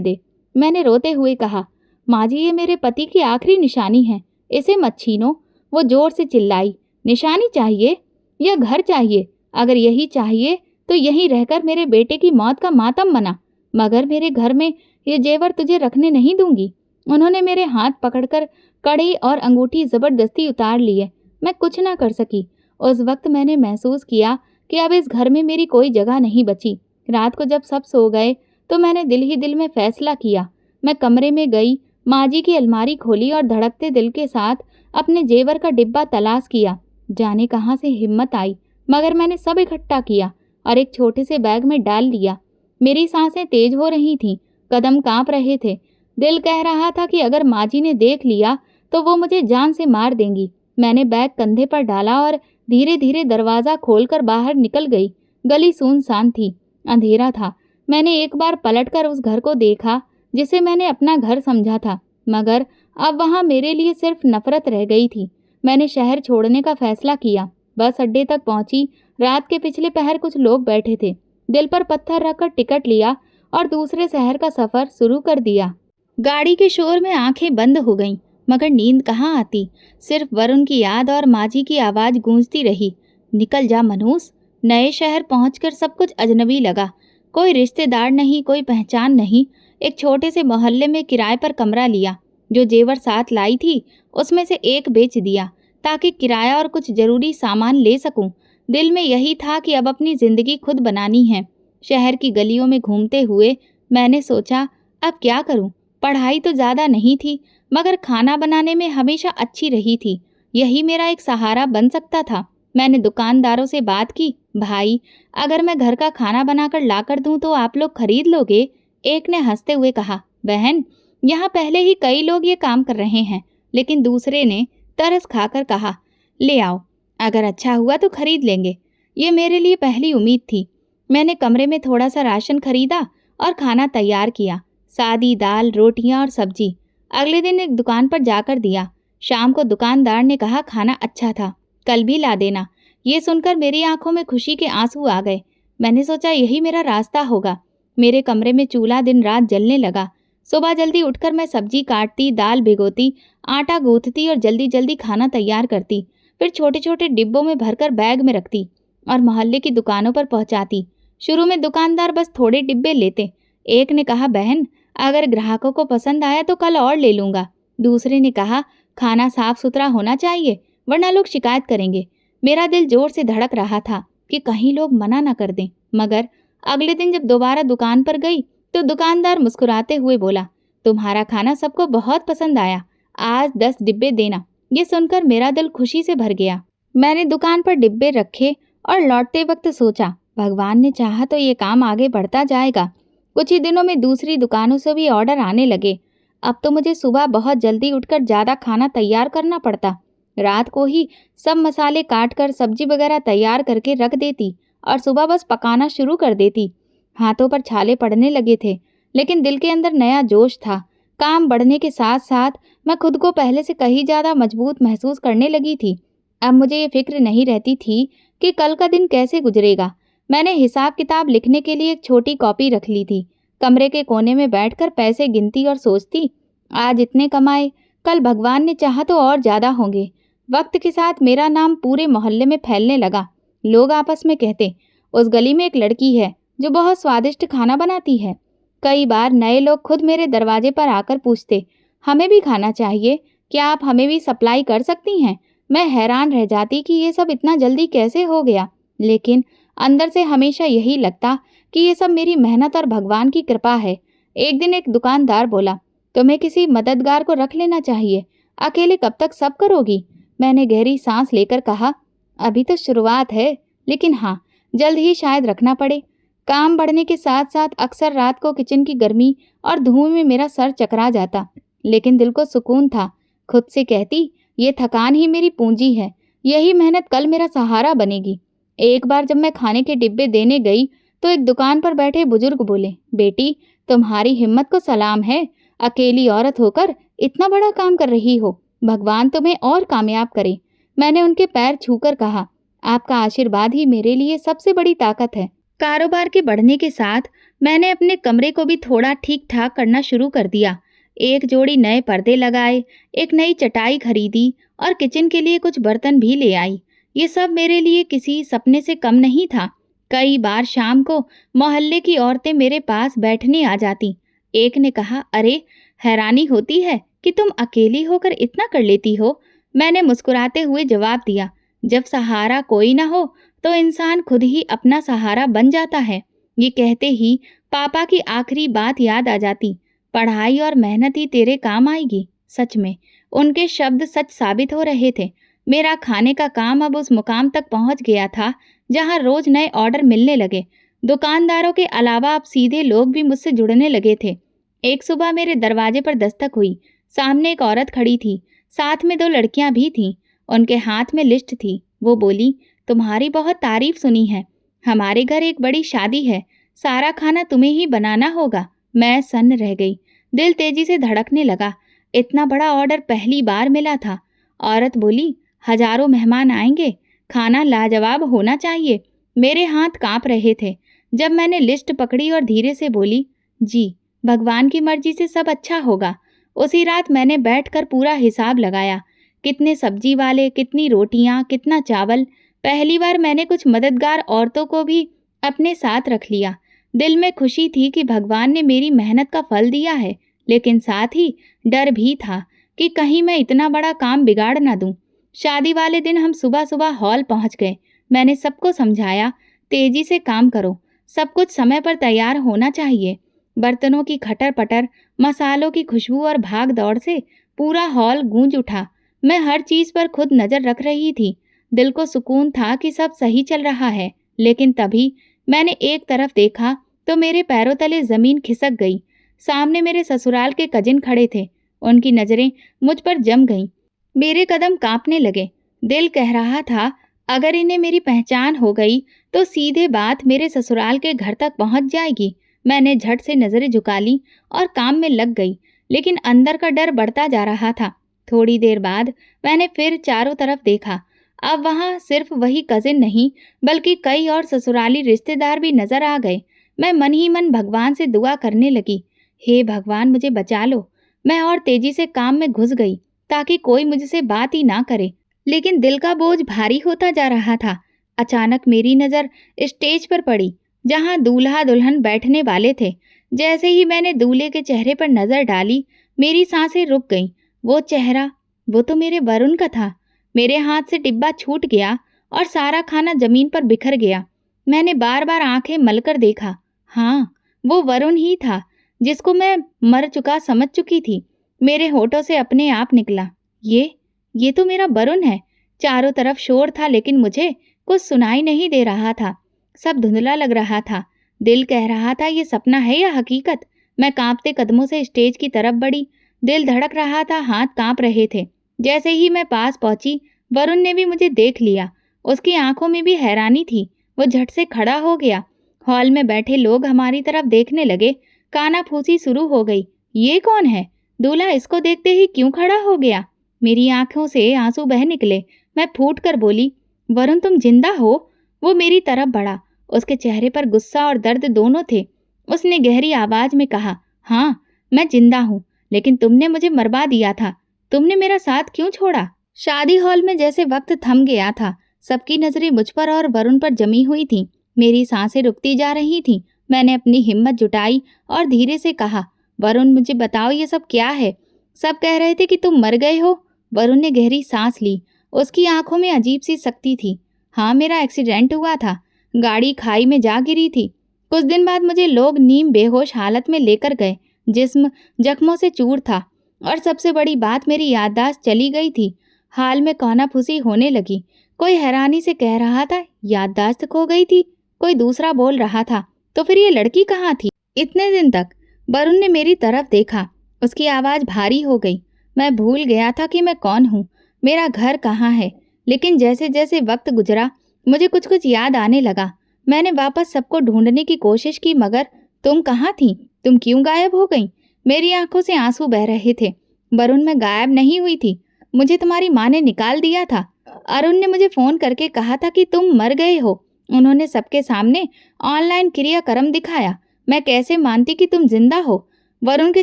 दे। मैंने रोते हुए कहा, माँ जी ये मेरे पति की आखिरी निशानी है, इसे मत छीनो। वो जोर से चिल्लाई, निशानी चाहिए या घर चाहिए? अगर यही चाहिए तो यहीं रहकर मेरे बेटे की मौत का मातम मना, मगर मेरे घर में ये जेवर तुझे रखने नहीं दूंगी। उन्होंने मेरे हाथ पकड़कर कड़ी और अंगूठी जबरदस्ती उतार लिए। मैं कुछ ना कर सकी। उस वक्त मैंने महसूस किया कि अब इस घर में मेरी कोई जगह नहीं बची। रात को जब सब सो गए तो मैंने दिल ही दिल में फैसला किया। मैं कमरे में गई, माँ जी की अलमारी खोली और धड़कते दिल के साथ अपने जेवर का डिब्बा तलाश किया। जाने कहाँ से हिम्मत आई, मगर मैंने सब इकट्ठा किया और एक छोटे से बैग में डाल लिया। मेरी सांसें तेज हो रही थीं, कदम कांप रहे थे। दिल कह रहा था कि अगर माँ जी ने देख लिया तो वो मुझे जान से मार देंगी। मैंने बैग कंधे पर डाला और धीरे धीरे दरवाजा खोलकर बाहर निकल गई। गली सुनसान थी, अंधेरा था। मैंने एक बार पलटकर उस घर को देखा जिसे मैंने अपना घर समझा था, मगर अब वहां मेरे लिए सिर्फ नफरत रह गई थी। मैंने शहर छोड़ने का फैसला किया। बस अड्डे तक पहुंची। रात के पिछले पहर कुछ लोग बैठे थे। दिल पर पत्थर रखकर टिकट लिया और दूसरे शहर का सफर शुरू कर दिया। गाड़ी के शोर में आंखें बंद हो गईं, मगर नींद कहाँ आती। सिर्फ वरुण की याद और माजी की आवाज गूंजती रही, निकल जा मनूस। नए शहर पहुंचकर सब कुछ अजनबी लगा। कोई रिश्तेदार नहीं, कोई पहचान नहीं। एक छोटे से मोहल्ले में किराए पर कमरा लिया। जो जेवर साथ लाई थी उसमें से एक बेच दिया ताकि किराया और कुछ जरूरी सामान ले सकूं। दिल में यही था कि अब अपनी जिंदगी खुद बनानी है। शहर की गलियों में घूमते हुए मैंने सोचा, अब क्या करूं? पढ़ाई तो ज़्यादा नहीं थी, मगर खाना बनाने में हमेशा अच्छी रही थी। यही मेरा एक सहारा बन सकता था। मैंने दुकानदारों से बात की, भाई अगर मैं घर का खाना बनाकर लाकर दूं तो आप लोग खरीद लोगे? एक ने हंसते हुए कहा, बहन यहाँ पहले ही कई लोग ये काम कर रहे हैं। लेकिन दूसरे ने तरस खाकर कहा, ले आओ, अगर अच्छा हुआ तो खरीद लेंगे। ये मेरे लिए पहली उम्मीद थी। मैंने कमरे में थोड़ा सा राशन खरीदा और खाना तैयार किया, सादी दाल, रोटियां और सब्जी। अगले दिन एक दुकान पर जाकर दिया। शाम को दुकानदार ने कहा, खाना अच्छा था, कल भी ला देना। ये सुनकर मेरी आंखों में खुशी के आंसू आ गए। मैंने सोचा यही मेरा रास्ता होगा। मेरे कमरे में चूल्हा दिन रात जलने लगा। सुबह जल्दी उठकर मैं सब्जी काटती, दाल भिगोती, आटा गूंथती और जल्दी जल्दी खाना तैयार करती। फिर छोटे छोटे डिब्बों में भरकर बैग में रखती और मोहल्ले की दुकानों पर पहुंचाती। शुरू में दुकानदार बस थोड़े डिब्बे लेते। एक ने कहा, बहन अगर ग्राहकों को पसंद आया तो कल और ले लूंगा। दूसरे ने कहा, खाना साफ सुथरा होना चाहिए वरना लोग शिकायत करेंगे। मेरा दिल जोर से धड़क रहा था कि कहीं लोग मना न कर दें। मगर अगले दिन जब दोबारा दुकान पर गई तो दुकानदार मुस्कुराते हुए बोला, तुम्हारा खाना सबको बहुत पसंद आया, आज 10 डिब्बे देना। ये सुनकर मेरा दिल खुशी से भर गया। मैंने दुकान पर डिब्बे रखे और लौटते वक्त सोचा, भगवान ने चाहा तो ये काम आगे बढ़ता जाएगा। कुछ ही दिनों में दूसरी दुकानों से भी ऑर्डर आने लगे। अब तो मुझे सुबह बहुत जल्दी उठकर ज़्यादा खाना तैयार करना पड़ता। रात को ही सब मसाले काट कर सब्जी वगैरह तैयार करके रख देती और सुबह बस पकाना शुरू कर देती। हाथों पर छाले पड़ने लगे थे, लेकिन दिल के अंदर नया जोश था। काम बढ़ने के साथ साथ मैं खुद को पहले से कहीं ज़्यादा मजबूत महसूस करने लगी थी। अब मुझे ये फिक्र नहीं रहती थी कि कल का दिन कैसे गुजरेगा। मैंने हिसाब किताब लिखने के लिए एक छोटी कॉपी रख ली थी। कमरे के कोने में बैठकर पैसे गिनती और सोचती, आज इतने कमाए, कल भगवान ने चाहा तो और ज़्यादा होंगे। वक्त के साथ मेरा नाम पूरे मोहल्ले में फैलने लगा। लोग आपस में कहते, उस गली में एक लड़की है जो बहुत स्वादिष्ट खाना बनाती है। कई बार नए लोग खुद मेरे दरवाजे पर आकर पूछते, हमें भी खाना चाहिए, क्या आप हमें भी सप्लाई कर सकती हैं? मैं हैरान रह जाती कि ये सब इतना जल्दी कैसे हो गया, लेकिन अंदर से हमेशा यही लगता कि ये सब मेरी मेहनत और भगवान की कृपा है। एक दिन एक दुकानदार बोला, तुम्हें किसी मददगार को रख लेना चाहिए, अकेले कब तक सब करोगी? मैंने गहरी सांस लेकर कहा, अभी तो शुरुआत है, लेकिन हाँ, जल्द ही शायद रखना पड़े। काम बढ़ने के साथ साथ अक्सर रात को किचन की गर्मी और धुएं में मेरा सर चकरा जाता, लेकिन दिल को सुकून था। खुद से कहती, ये थकान ही मेरी पूंजी है, यही मेहनत कल मेरा सहारा बनेगी। एक बार जब मैं खाने के डिब्बे देने गई तो एक दुकान पर बैठे बुजुर्ग बोले, बेटी तुम्हारी हिम्मत को सलाम है, अकेली औरत होकर इतना बड़ा काम कर रही हो, भगवान तुम्हें और कामयाब करे। मैंने उनके पैर छूकर कहा, आपका आशीर्वाद ही मेरे लिए सबसे बड़ी ताकत है। कारोबार के बढ़ने के साथ मैंने अपने कमरे को भी थोड़ा ठीक ठाक करना शुरू कर दिया। एक जोड़ी नए पर्दे लगाए, एक नई चटाई खरीदी और किचन के लिए कुछ बर्तन भी ले आई। ये सब मेरे लिए किसी सपने से कम नहीं था। कई बार शाम को मोहल्ले की औरतें मेरे पास बैठने आ जाती। एक ने कहा, अरे हैरानी होती है कि तुम अकेली होकर इतना कर लेती हो। मैंने मुस्कुराते हुए जवाब दिया, जब सहारा कोई ना हो तो इंसान खुद ही अपना सहारा बन जाता है। ये कहते ही पापा की आखिरी बात याद आ जाती, पढ़ाई और मेहनत ही तेरे काम आएगी। सच में उनके शब्द सच साबित हो रहे थे। मेरा खाने का काम अब उस मुकाम तक पहुंच गया था जहां रोज नए ऑर्डर मिलने लगे। दुकानदारों के अलावा अब सीधे लोग भी मुझसे जुड़ने लगे थे। एक सुबह मेरे दरवाजे पर दस्तक हुई। सामने एक औरत खड़ी थी, साथ में 2 लड़कियां भी थीं। उनके हाथ में लिस्ट थी। वो बोली, तुम्हारी बहुत तारीफ सुनी है, हमारे घर एक बड़ी शादी है, सारा खाना तुम्हें ही बनाना होगा। मैं सन्न रह गई, दिल तेजी से धड़कने लगा। इतना बड़ा ऑर्डर पहली बार मिला था। औरत बोली, हजारों मेहमान आएंगे, खाना लाजवाब होना चाहिए। मेरे हाथ कांप रहे थे जब मैंने लिस्ट पकड़ी और धीरे से बोली, जी भगवान की मर्जी से सब अच्छा होगा। उसी रात मैंने बैठकर पूरा हिसाब लगाया, कितने सब्जी वाले, कितनी रोटियां, कितना चावल। पहली बार मैंने कुछ मददगार औरतों को भी अपने साथ रख लिया। दिल में खुशी थी कि भगवान ने मेरी मेहनत का फल दिया है, लेकिन साथ ही डर भी था कि कहीं मैं इतना बड़ा काम बिगाड़ ना दूं। शादी वाले दिन हम सुबह सुबह हॉल पहुंच गए। मैंने सबको समझाया, तेजी से काम करो, सब कुछ समय पर तैयार होना चाहिए। बर्तनों की खटर पटर, मसालों की खुशबू और भाग दौड़ से पूरा हॉल गूंज उठा। मैं हर चीज पर खुद नजर रख रही थी। दिल को सुकून था कि सब सही चल रहा है, लेकिन तभी मैंने एक तरफ देखा तो मेरे पैरों तले जमीन खिसक गई। सामने मेरे ससुराल के कजिन खड़े थे। उनकी नजरें मुझ पर जम गईं। मेरे कदम कांपने लगे। दिल कह रहा था, अगर इन्हें मेरी पहचान हो गई तो सीधे बात मेरे ससुराल के घर तक पहुंच जाएगी। मैंने झट से नजरें झुका ली और काम में लग गई, लेकिन अंदर का डर बढ़ता जा रहा था। थोड़ी देर बाद मैंने फिर चारों तरफ देखा। अब वहां सिर्फ वही कजिन नहीं, बल्कि कई और ससुराली रिश्तेदार भी नजर आ गए। मैं मन ही मन भगवान से दुआ करने लगी, हे भगवान मुझे बचा लो। मैं और तेजी से काम में घुस गई ताकि कोई मुझसे बात ही ना करे, लेकिन दिल का बोझ भारी होता जा रहा था। अचानक मेरी नज़र स्टेज पर पड़ी, जहां दूल्हा दुल्हन बैठने वाले थे। जैसे ही मैंने दूल्हे के चेहरे पर नज़र डाली, मेरी सांसें रुक गईं। वो चेहरा, वो तो मेरे वरुण का था। मेरे हाथ से डिब्बा छूट गया और सारा खाना जमीन पर बिखर गया। मैंने बार बार आंखें मलकर देखा। हाँ, वो वरुण ही था जिसको मैं मर चुका समझ चुकी थी। मेरे होठों से अपने आप निकला, ये तो मेरा वरुण है। चारों तरफ शोर था, लेकिन मुझे कुछ सुनाई नहीं दे रहा था। सब धुंधला लग रहा था। दिल कह रहा था, ये सपना है या हकीकत। मैं कांपते कदमों से स्टेज की तरफ बढ़ी। दिल धड़क रहा था, हाथ कांप रहे थे। जैसे ही मैं पास पहुंची, वरुण ने भी मुझे देख लिया। उसकी आंखों में भी हैरानी थी। वो झट से खड़ा हो गया। हॉल में बैठे लोग हमारी तरफ देखने लगे। कानाफूसी शुरू हो गई। ये कौन है? दूल्हा इसको देखते ही क्यों खड़ा हो गया? मेरी आंखों से आंसू बह निकले। मैं फूट कर बोली, वरुण तुम जिंदा हो? वो मेरी तरफ बढ़ा। उसके चेहरे पर गुस्सा और दर्द दोनों थे। उसने गहरी आवाज में कहा, हाँ मैं जिंदा हूँ, लेकिन तुमने मुझे मरवा दिया था। तुमने मेरा साथ क्यों छोड़ा? शादी हॉल में जैसे वक्त थम गया था। सबकी नजरें मुझ पर और वरुण पर जमी हुई थीं। मेरी सांसें रुकती जा रही थीं। मैंने अपनी हिम्मत जुटाई और धीरे से कहा, वरुण मुझे बताओ ये सब क्या है? सब कह रहे थे कि तुम मर गए हो। वरुण ने गहरी सांस ली। उसकी आंखों में अजीब सी शक्ति थी। हाँ, मेरा एक्सीडेंट हुआ था। गाड़ी खाई में जा गिरी थी। कुछ दिन बाद मुझे लोग नीम बेहोश हालत में लेकर गए। जिस्म जख्मों से चूर था और सबसे बड़ी बात, मेरी याददाश्त चली गई थी। हाल में कानाफूसी होने लगी। कोई हैरानी से कह रहा था, याददाश्त खो गई थी? कोई दूसरा बोल रहा था। तो फिर ये लड़की कहाँ थी इतने दिन तक? वरुण ने मेरी तरफ देखा। उसकी आवाज़ भारी हो गई। मैं भूल गया था कि मैं कौन हूँ, मेरा घर कहाँ है। लेकिन जैसे जैसे वक्त गुजरा मुझे कुछ कुछ याद आने लगा। मैंने वापस सबको ढूंढने की कोशिश की, मगर तुम कहाँ थी? तुम क्यों गायब हो गई? मेरी आंखों से आंसू बह रहे थे। वरुण, मैं गायब नहीं हुई थी, मुझे तुम्हारी माँ ने निकाल दिया था। अरुण ने मुझे फोन करके कहा था कि तुम मर गए हो। उन्होंने सबके सामने ऑनलाइन क्रियाक्रम दिखाया। मैं कैसे मानती कि तुम जिंदा हो? वरुण के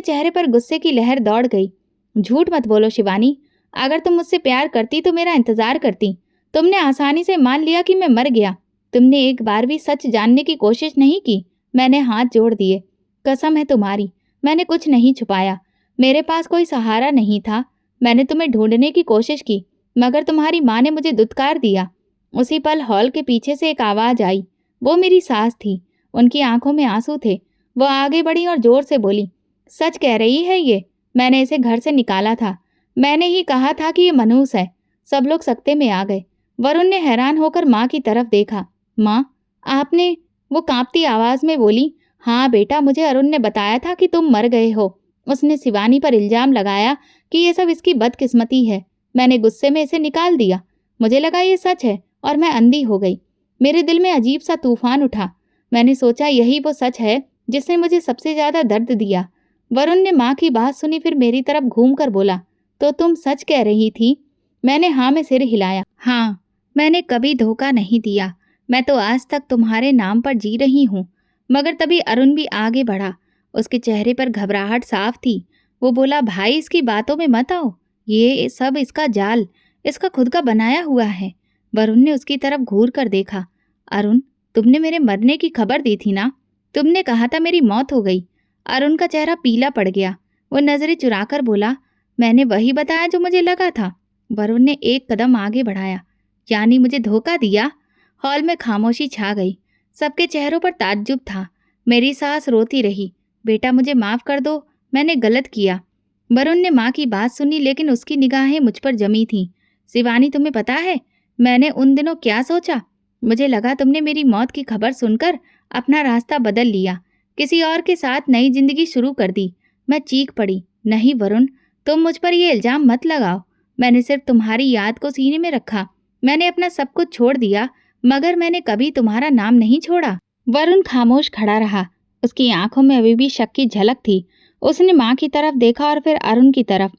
चेहरे पर गुस्से की लहर दौड़ गई। झूठ मत बोलो शिवानी, अगर तुम मुझसे प्यार करती तो मेरा इंतजार करती। तुमने आसानी से मान लिया कि मैं मर गया। तुमने एक बार भी सच जानने की कोशिश नहीं की। मैंने हाथ जोड़ दिए। कसम है तुम्हारी, मैंने कुछ नहीं छुपाया। मेरे पास कोई सहारा नहीं था। मैंने तुम्हें ढूंढने की कोशिश की, मगर तुम्हारी माँ ने मुझे दुत्कार दिया। उसी पल हॉल के पीछे से एक आवाज़ आई। वो मेरी सास थी। उनकी आंखों में आंसू थे। वो आगे बढ़ी और जोर से बोली, सच कह रही है ये? मैंने इसे घर से निकाला था। मैंने ही कहा था कि ये मनहूस है। सब लोग सकते में आ गए। वरुण ने हैरान होकर माँ की तरफ देखा। माँ, आपने? वो कांपती आवाज़ में बोली, हाँ बेटा, मुझे अरुण ने बताया था कि तुम मर गए हो। उसने शिवानी पर इल्जाम लगाया कि ये सब इसकी बदकिस्मती है। मैंने गुस्से में इसे निकाल दिया। मुझे लगा ये सच है और मैं अंधी हो गई। मेरे दिल में अजीब सा तूफान उठा। मैंने सोचा यही वो सच है जिसने मुझे सबसे ज़्यादा दर्द दिया। वरुण ने माँ की बात सुनी, फिर मेरी तरफ घूम कर बोला, तो तुम सच कह रही थी? मैंने हाँ में सिर हिलाया। हाँ, मैंने कभी धोखा नहीं दिया। मैं तो आज तक तुम्हारे नाम पर जी रही हूँ। मगर तभी अरुण भी आगे बढ़ा। उसके चेहरे पर घबराहट साफ थी। वो बोला, भाई इसकी बातों में मत आओ। ये सब इसका जाल, इसका खुद का बनाया हुआ है। वरुण ने उसकी तरफ घूर कर देखा। अरुण, तुमने मेरे मरने की खबर दी थी ना? तुमने कहा था मेरी मौत हो गई। अरुण का चेहरा पीला पड़ गया। वो नजरें चुराकर बोला, मैंने वही बताया जो मुझे लगा था। वरुण ने एक कदम आगे बढ़ाया। यानी मुझे धोखा दिया? हॉल में खामोशी छा गई। सबके चेहरों पर ताज्जुब था। मेरी सास रोती रही, बेटा मुझे माफ कर दो, मैंने गलत किया। वरुण ने माँ की बात सुनी, लेकिन उसकी निगाहें मुझ पर जमी थीं। शिवानी, तुम्हें पता है मैंने उन दिनों क्या सोचा? मुझे लगा तुमने मेरी मौत की खबर सुनकर अपना रास्ता बदल लिया, किसी और के साथ नई जिंदगी शुरू कर दी। मैं चीख पड़ी, नहीं वरुण, तुम मुझ पर ये इल्जाम मत लगाओ। मैंने सिर्फ तुम्हारी याद को सीने में रखा। मैंने अपना सब कुछ छोड़ दिया, मगर मैंने कभी तुम्हारा नाम नहीं छोड़ा। वरुण खामोश खड़ा रहा। उसकी आंखों में अभी भी शक की झलक थी। उसने माँ की तरफ देखा और फिर अरुण की तरफ।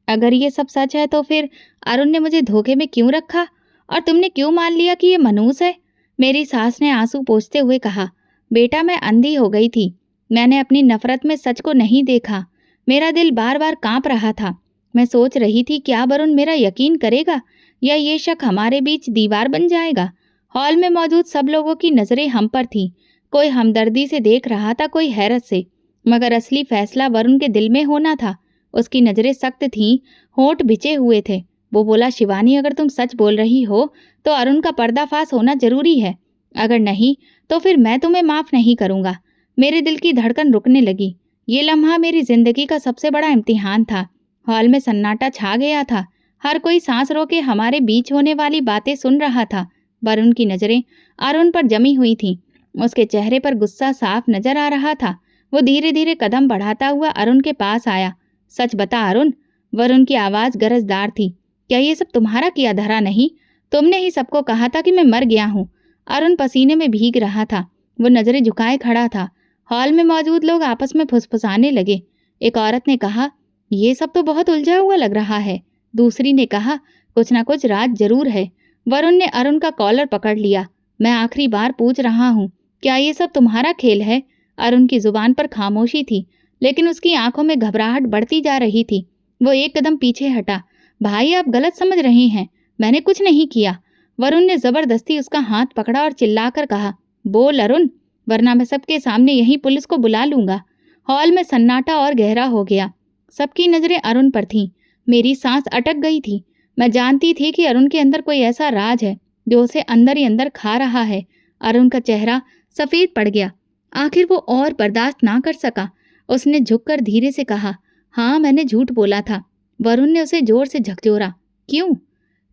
अगर ये सब सच है तो फिर अरुण ने मुझे धोखे में क्यों रखा? और तुमने क्यों मान लिया कि ये मनहूस है? मेरी सास ने आंसू पोंछते हुए कहा, बेटा मैं अंधी हो गई थी। मैंने अपनी नफरत में सच को नहीं देखा। मेरा दिल बार बार कांप रहा था। मैं सोच रही थी क्या वरुण मेरा यकीन करेगा, या ये शक हमारे बीच दीवार बन जाएगा। हॉल में मौजूद सब लोगों की नजरें हम पर थीं। कोई हमदर्दी से देख रहा था, कोई हैरत से। मगर असली फैसला वरुण के दिल में होना था। उसकी नजरें सख्त थीं, होंठ भिजे हुए थे। वो बोला, शिवानी अगर तुम सच बोल रही हो तो अरुण का पर्दाफाश होना जरूरी है। अगर नहीं तो फिर मैं तुम्हें माफ नहीं करूंगा। मेरे दिल की धड़कन रुकने लगी। ये लम्हा मेरी जिंदगी का सबसे बड़ा इम्तिहान था। हॉल में सन्नाटा छा गया था। हर कोई सांस रोके हमारे बीच होने वाली बातें सुन रहा था। वरुण की नजरें अरुण पर जमी हुई थीं। उसके चेहरे पर गुस्सा साफ नजर आ रहा था। वो धीरे धीरे कदम बढ़ाता हुआ अरुण के पास आया। सच बता अरुण। वरुण की आवाज गरजदार थी। क्या ये सब तुम्हारा किया धरा नहीं? तुमने ही सबको कहा था कि मैं मर गया हूँ। अरुण पसीने में भीग रहा था। वो नजरें झुकाए खड़ा था। हॉल में मौजूद लोग आपस में फुसफुसाने लगे। एक औरत ने कहा, ये सब तो बहुत उलझा हुआ लग रहा है। दूसरी ने कहा, कुछ ना कुछ राज जरूर है। वरुण ने अरुण का कॉलर पकड़ लिया। मैं आखिरी बार पूछ रहा हूँ, क्या ये सब तुम्हारा खेल है? अरुण की जुबान पर खामोशी थी, लेकिन उसकी आंखों में घबराहट बढ़ती जा रही थी। वो एक कदम पीछे हटा। भाई आप गलत समझ रहे हैं, मैंने कुछ नहीं किया। वरुण ने जबरदस्ती उसका हाथ पकड़ा और चिल्लाकर कहा, बोल अरुण, वरना मैं सबके सामने यहीं पुलिस को बुला लूंगा। हॉल में सन्नाटा और गहरा हो गया। सबकी नजरें अरुण पर थीं। मेरी सांस अटक गई थी। मैं जानती थी कि अरुण के अंदर कोई ऐसा राज है जो उसे अंदर ही अंदर खा रहा है। अरुण का चेहरा सफेद पड़ गया। आखिर वो और बर्दाश्त ना कर सका। उसने झुककर धीरे से कहा, हाँ मैंने झूठ बोला था। वरुण ने उसे जोर से झकझोरा। क्यों?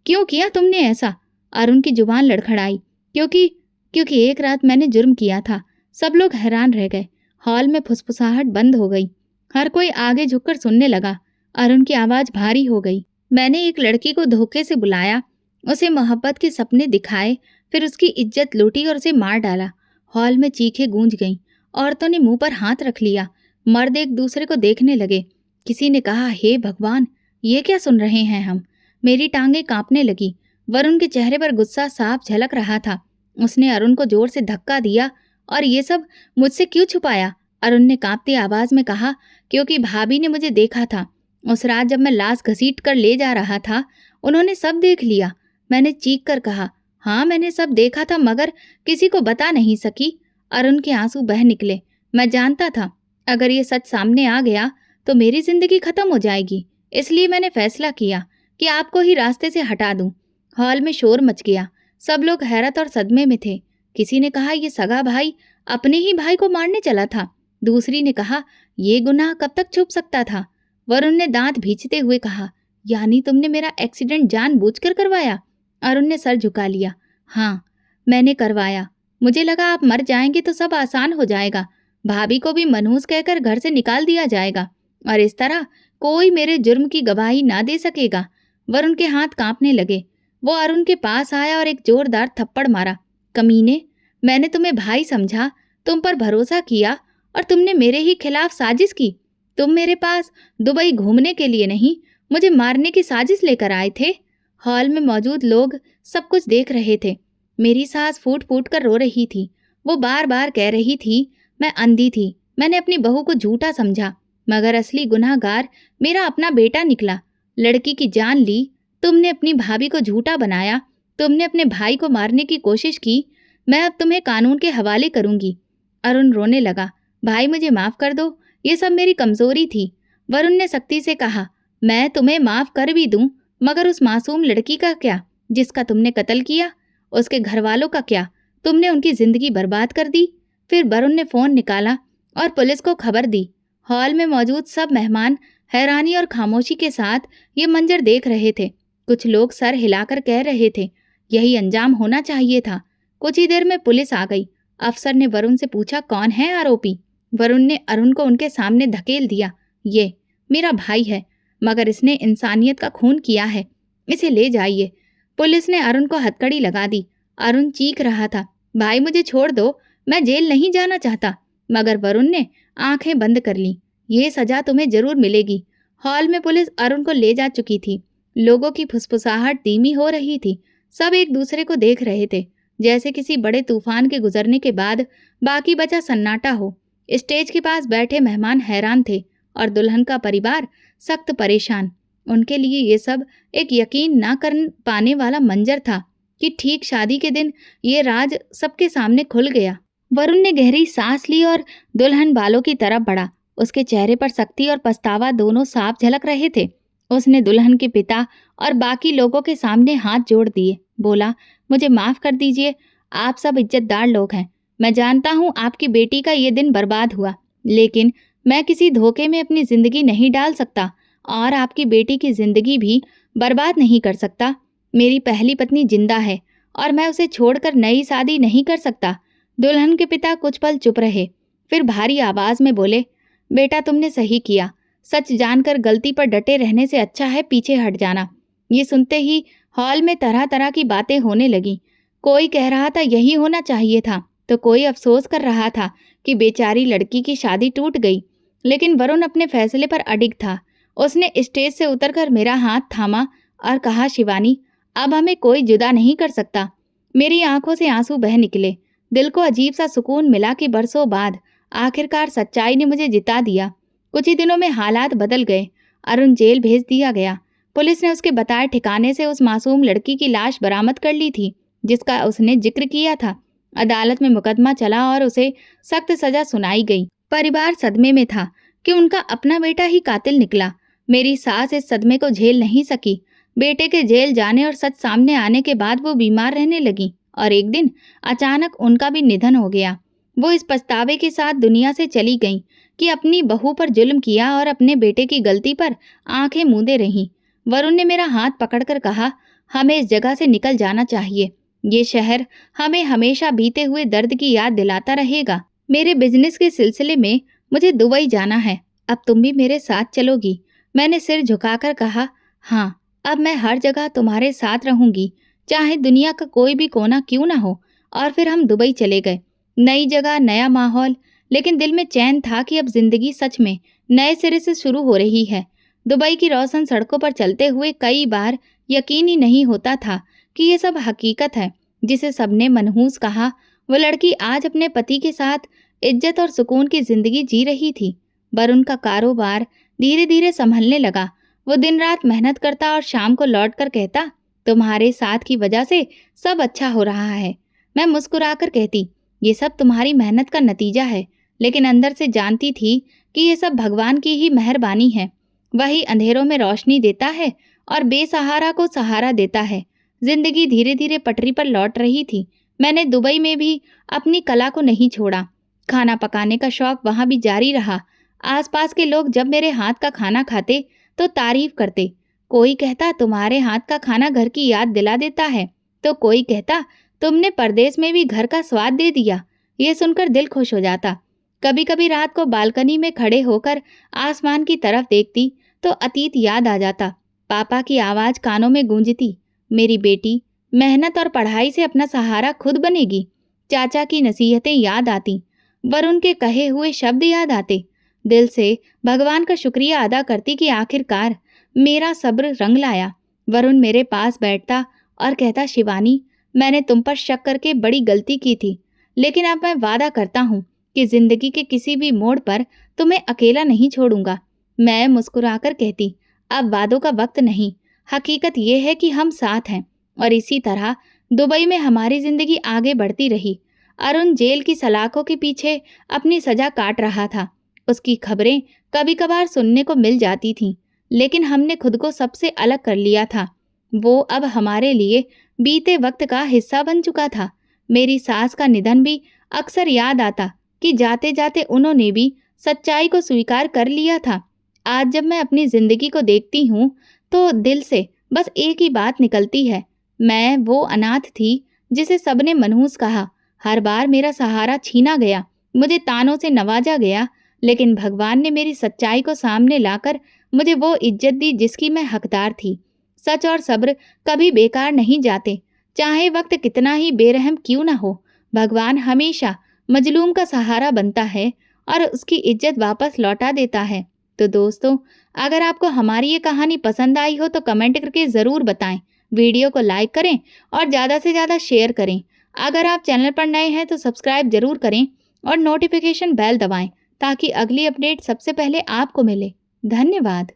क्यों किया तुमने ऐसा? अरुण की जुबान लड़खड़ाई। क्योंकि क्योंकि एक रात मैंने जुर्म किया था। सब लोग हैरान रह गए। हॉल में फुसफुसाहट बंद हो गई। हर कोई आगे झुककर सुनने लगा। अरुण की आवाज़ भारी हो गई। मैंने एक लड़की को धोखे से बुलाया, उसे मोहब्बत के सपने दिखाए, फिर उसकी इज्जत लूटी और उसे मार डाला। हॉल में चीखें गूंज गईं। औरतों ने मुंह पर हाथ रख लिया। मर्द एक दूसरे को देखने लगे। किसी ने कहा, हे भगवान, ये क्या सुन रहे हैं हम। मेरी टांगें कांपने लगी। वरुण के चेहरे पर गुस्सा साफ झलक रहा था। उसने अरुण को जोर से धक्का दिया। और ये सब मुझसे क्यों छुपाया? अरुण ने कांपती आवाज में कहा, क्योंकि भाभी ने मुझे देखा था। उस रात जब मैं लाश घसीट कर ले जा रहा था, उन्होंने सब देख लिया। मैंने चीख कर कहा, हाँ मैंने सब देखा था, मगर किसी को बता नहीं सकी। अरुण के आंसू बह निकले। मैं जानता था अगर ये सच सामने आ गया तो मेरी जिंदगी खत्म हो जाएगी। इसलिए मैंने फैसला किया कि आपको ही रास्ते से हटा दूं। हॉल में शोर मच गया। सब लोग हैरत और सदमे में थे। किसी ने कहा, ये सगा भाई अपने ही भाई को मारने चला था। दूसरी ने कहा, ये गुनाह कब तक छुप सकता था। वरुण ने दांत भींचते हुए कहा, यानी तुमने मेरा एक्सीडेंट जानबूझकर करवाया? अरुण ने सर झुका लिया। हाँ, मैंने करवाया। मुझे लगा आप मर जाएंगे तो सब आसान हो जाएगा। भाभी को भी मनहूस कहकर घर से निकाल दिया जाएगा और इस तरह कोई मेरे जुर्म की गवाही ना दे सकेगा। वरुण के हाथ कांपने लगे। वो अरुण के पास आया और एक जोरदार थप्पड़ मारा। कमीने, मैंने तुम्हें भाई समझा, तुम पर भरोसा किया और तुमने मेरे ही खिलाफ साजिश की। तुम मेरे पास दुबई घूमने के लिए नहीं, मुझे मारने की साजिश लेकर आए थे। हॉल में मौजूद लोग सब कुछ देख रहे थे। मेरी सास फूट फूट कर रो रही थी। वो बार बार कह रही थी, मैं अंधी थी, मैंने अपनी बहू को झूठा समझा, मगर असली गुनहगार मेरा अपना बेटा निकला। लड़की की जान ली, तुमने अपनी भाभी को झूठा बनाया, तुमने अपने भाई को मारने की कोशिश की। मैं अब तुम्हें कानून के हवाले करूंगी। अरुण रोने लगा। भाई मुझे माफ कर दो, ये सब मेरी कमजोरी थी। वरुण ने सख्ती से कहा, मैं तुम्हें माफ कर भी दूं, मगर उस मासूम लड़की का क्या जिसका तुमने कत्ल किया? उसके घर वालों का क्या? तुमने उनकी जिंदगी बर्बाद कर दी। फिर वरुण ने फोन निकाला और पुलिस को खबर दी। हॉल में मौजूद सब मेहमान हैरानी और खामोशी के साथ ये मंजर देख रहे थे। कुछ लोग सर हिलाकर कह रहे थे, यही अंजाम होना चाहिए था। कुछ ही देर में पुलिस आ गई। अफसर ने वरुण से पूछा, कौन है आरोपी? वरुण ने अरुण को उनके सामने धकेल दिया। ये मेरा भाई है, मगर इसने इंसानियत का खून किया है, इसे ले जाइए। पुलिस ने अरुण को हथकड़ी लगा दी। अरुण चीख रहा था, भाई मुझे छोड़ दो, मैं जेल नहीं जाना चाहता। मगर वरुण ने आंखें बंद कर ली। ये सजा तुम्हें जरूर मिलेगी। हॉल में पुलिस अरुण को ले जा चुकी थी। लोगों की फुसफुसाहट धीमी हो रही थी। सब एक दूसरे को देख रहे थे, जैसे किसी बड़े तूफान के गुजरने के बाद बाकी बचा सन्नाटा हो। स्टेज के पास बैठे मेहमान हैरान थे और दुल्हन का परिवार सख्त परेशान। उनके लिए ये सब एक यकीन ना कर पाने वाला मंजर था कि ठीक शादी के दिन ये राज सबके सामने खुल गया। वरुण ने गहरी सांस ली और दुल्हन बालों की तरफ बढ़ा। उसके चेहरे पर सख्ती और पछतावा दोनों साफ झलक रहे थे। उसने दुल्हन के पिता और बाकी लोगों के सामने हाथ जोड़ दिए। बोला, मुझे माफ कर दीजिए, आप सब इज्जतदार लोग हैं। मैं जानता हूँ आपकी बेटी का ये दिन बर्बाद हुआ, लेकिन मैं किसी धोखे में अपनी जिंदगी नहीं डाल सकता और आपकी बेटी की जिंदगी भी बर्बाद नहीं कर सकता। मेरी पहली पत्नी जिंदा है और मैं उसे छोड़कर नई शादी नहीं कर सकता। दुल्हन के पिता कुछ पल चुप रहे, फिर भारी आवाज में बोले, बेटा तुमने सही किया। सच जानकर गलती पर डटे रहने से अच्छा है पीछे हट जाना। ये सुनते ही हॉल में तरह तरह की बातें होने लगी। कोई कह रहा था यही होना चाहिए था, तो कोई अफसोस कर रहा था कि बेचारी लड़की की शादी टूट गई। लेकिन वरुण अपने फैसले पर अडिग था। उसने स्टेज से उतरकर मेरा हाथ थामा और कहा, शिवानी, अब हमें कोई जुदा नहीं कर सकता। मेरी आंखों से आंसू बह निकले। दिल को अजीब सा सुकून मिला कि बरसों बाद आखिरकार सच्चाई ने मुझे जिता दिया। कुछ ही दिनों में हालात बदल गए। अरुण जेल भेज दिया गया। पुलिस ने उसके बताए ठिकाने से उस मासूम लड़की की लाश बरामद कर ली थी जिसका उसने जिक्र किया था। अदालत में मुकदमा चला और उसे सख्त सजा सुनाई गई। परिवार सदमे में था कि उनका अपना बेटा ही कातिल निकला। मेरी सास इस सदमे को झेल नहीं सकी। बेटे के जेल जाने और सच सामने आने के बाद वो बीमार रहने लगी और एक दिन अचानक उनका भी निधन हो गया। वो इस पछतावे के साथ दुनिया से चली गईं कि अपनी बहू पर जुल्म किया और अपने बेटे की गलती पर आंखें मूंदे रहीं। वरुण ने मेरा हाथ पकड़कर कहा, हमें इस जगह से निकल जाना चाहिए। ये शहर हमें हमेशा बीते हुए दर्द की याद दिलाता रहेगा। मेरे बिजनेस के सिलसिले में मुझे दुबई जाना है। अब तुम भी मेरे साथ चलोगी? मैंने सिर झुकाकर कहा, हाँ, अब मैं हर जगह तुम्हारे साथ रहूंगी, चाहे दुनिया का कोई भी कोना क्यों ना हो। और फिर हम दुबई चले गए। नई जगह, नया माहौल, लेकिन दिल में चैन था कि अब जिंदगी सच में नए सिरे से शुरू हो रही है। दुबई की रोशन सड़कों पर चलते हुए कई बार यकीन ही नहीं होता था कि ये सब हकीकत है जिसे सबने मनहूस कहा। वो लड़की आज अपने पति के साथ इज्जत और सुकून की जिंदगी जी रही थी। वरुण का कारोबार धीरे धीरे संभलने लगा। वो दिन रात मेहनत करता और शाम को लौटकर कहता, तुम्हारे साथ की वजह से सब अच्छा हो रहा है। मैं मुस्कुराकर कहती, ये सब तुम्हारी मेहनत का नतीजा है। लेकिन अंदर से जानती थी कि ये सब भगवान की ही मेहरबानी है। वही अंधेरों में रोशनी देता है और बेसहारा को सहारा देता है। जिंदगी धीरे धीरे पटरी पर लौट रही थी। मैंने दुबई में भी अपनी कला को नहीं छोड़ा। खाना पकाने का शौक वहां भी जारी रहा। आसपास के लोग जब मेरे हाथ का खाना खाते तो तारीफ करते। कोई कहता, तुम्हारे हाथ का खाना घर की याद दिला देता है, तो कोई कहता, तुमने परदेश में भी घर का स्वाद दे दिया। ये सुनकर दिल खुश हो जाता। कभी कभी रात को बालकनी में खड़े होकर आसमान की तरफ देखती तो अतीत याद आ जाता। पापा की आवाज कानों में गूंजती, मेरी बेटी मेहनत और पढ़ाई से अपना सहारा खुद बनेगी। चाचा की नसीहतें याद आती। वरुण के कहे हुए शब्द याद आते। दिल से भगवान का शुक्रिया अदा करती कि आखिरकार मेरा सब्र रंग लाया। वरुण मेरे पास बैठता और कहता, शिवानी, मैंने तुम पर शक करके बड़ी गलती की थी, लेकिन अब मैं वादा करता हूँ कि जिंदगी के किसी भी मोड़ पर तुम्हें अकेला नहीं छोड़ूंगा। मैं मुस्कुराकर कहती, अब वादों का वक्त नहीं, हकीकत यह है कि हम साथ हैं। और इसी तरह दुबई में हमारी जिंदगी आगे बढ़ती रही। अरुण जेल की सलाखों के पीछे अपनी सजा काट रहा था। उसकी खबरें कभी कभार सुनने को मिल जाती थीं, लेकिन हमने खुद को सबसे अलग कर लिया था। वो अब हमारे लिए बीते वक्त का हिस्सा बन चुका था। मेरी सास का निधन भी अक्सर याद आता कि जाते जाते उन्होंने भी सच्चाई को स्वीकार कर लिया था। आज जब मैं अपनी जिंदगी को देखती हूँ तो दिल से बस एक ही बात निकलती है, मैं वो अनाथ थी जिसे सबने मनहूस कहा। हर बार मेरा सहारा छीना गया, मुझे तानों से नवाजा गया, लेकिन भगवान ने मेरी सच्चाई को सामने लाकर मुझे वो इज्जत दी जिसकी मैं हकदार थी। सच और सब्र कभी बेकार नहीं जाते, चाहे वक्त कितना ही बेरहम क्यों न हो। भगवान हमेशा मजलूम का सहारा बनता है और उसकी इज्जत वापस लौटा देता है। तो दोस्तों, अगर आपको हमारी ये कहानी पसंद आई हो तो कमेंट करके ज़रूर बताएं। वीडियो को लाइक करें और ज़्यादा से ज़्यादा शेयर करें। अगर आप चैनल पर नए हैं तो सब्सक्राइब जरूर करें और नोटिफिकेशन बेल दबाएं ताकि अगली अपडेट सबसे पहले आपको मिले। धन्यवाद।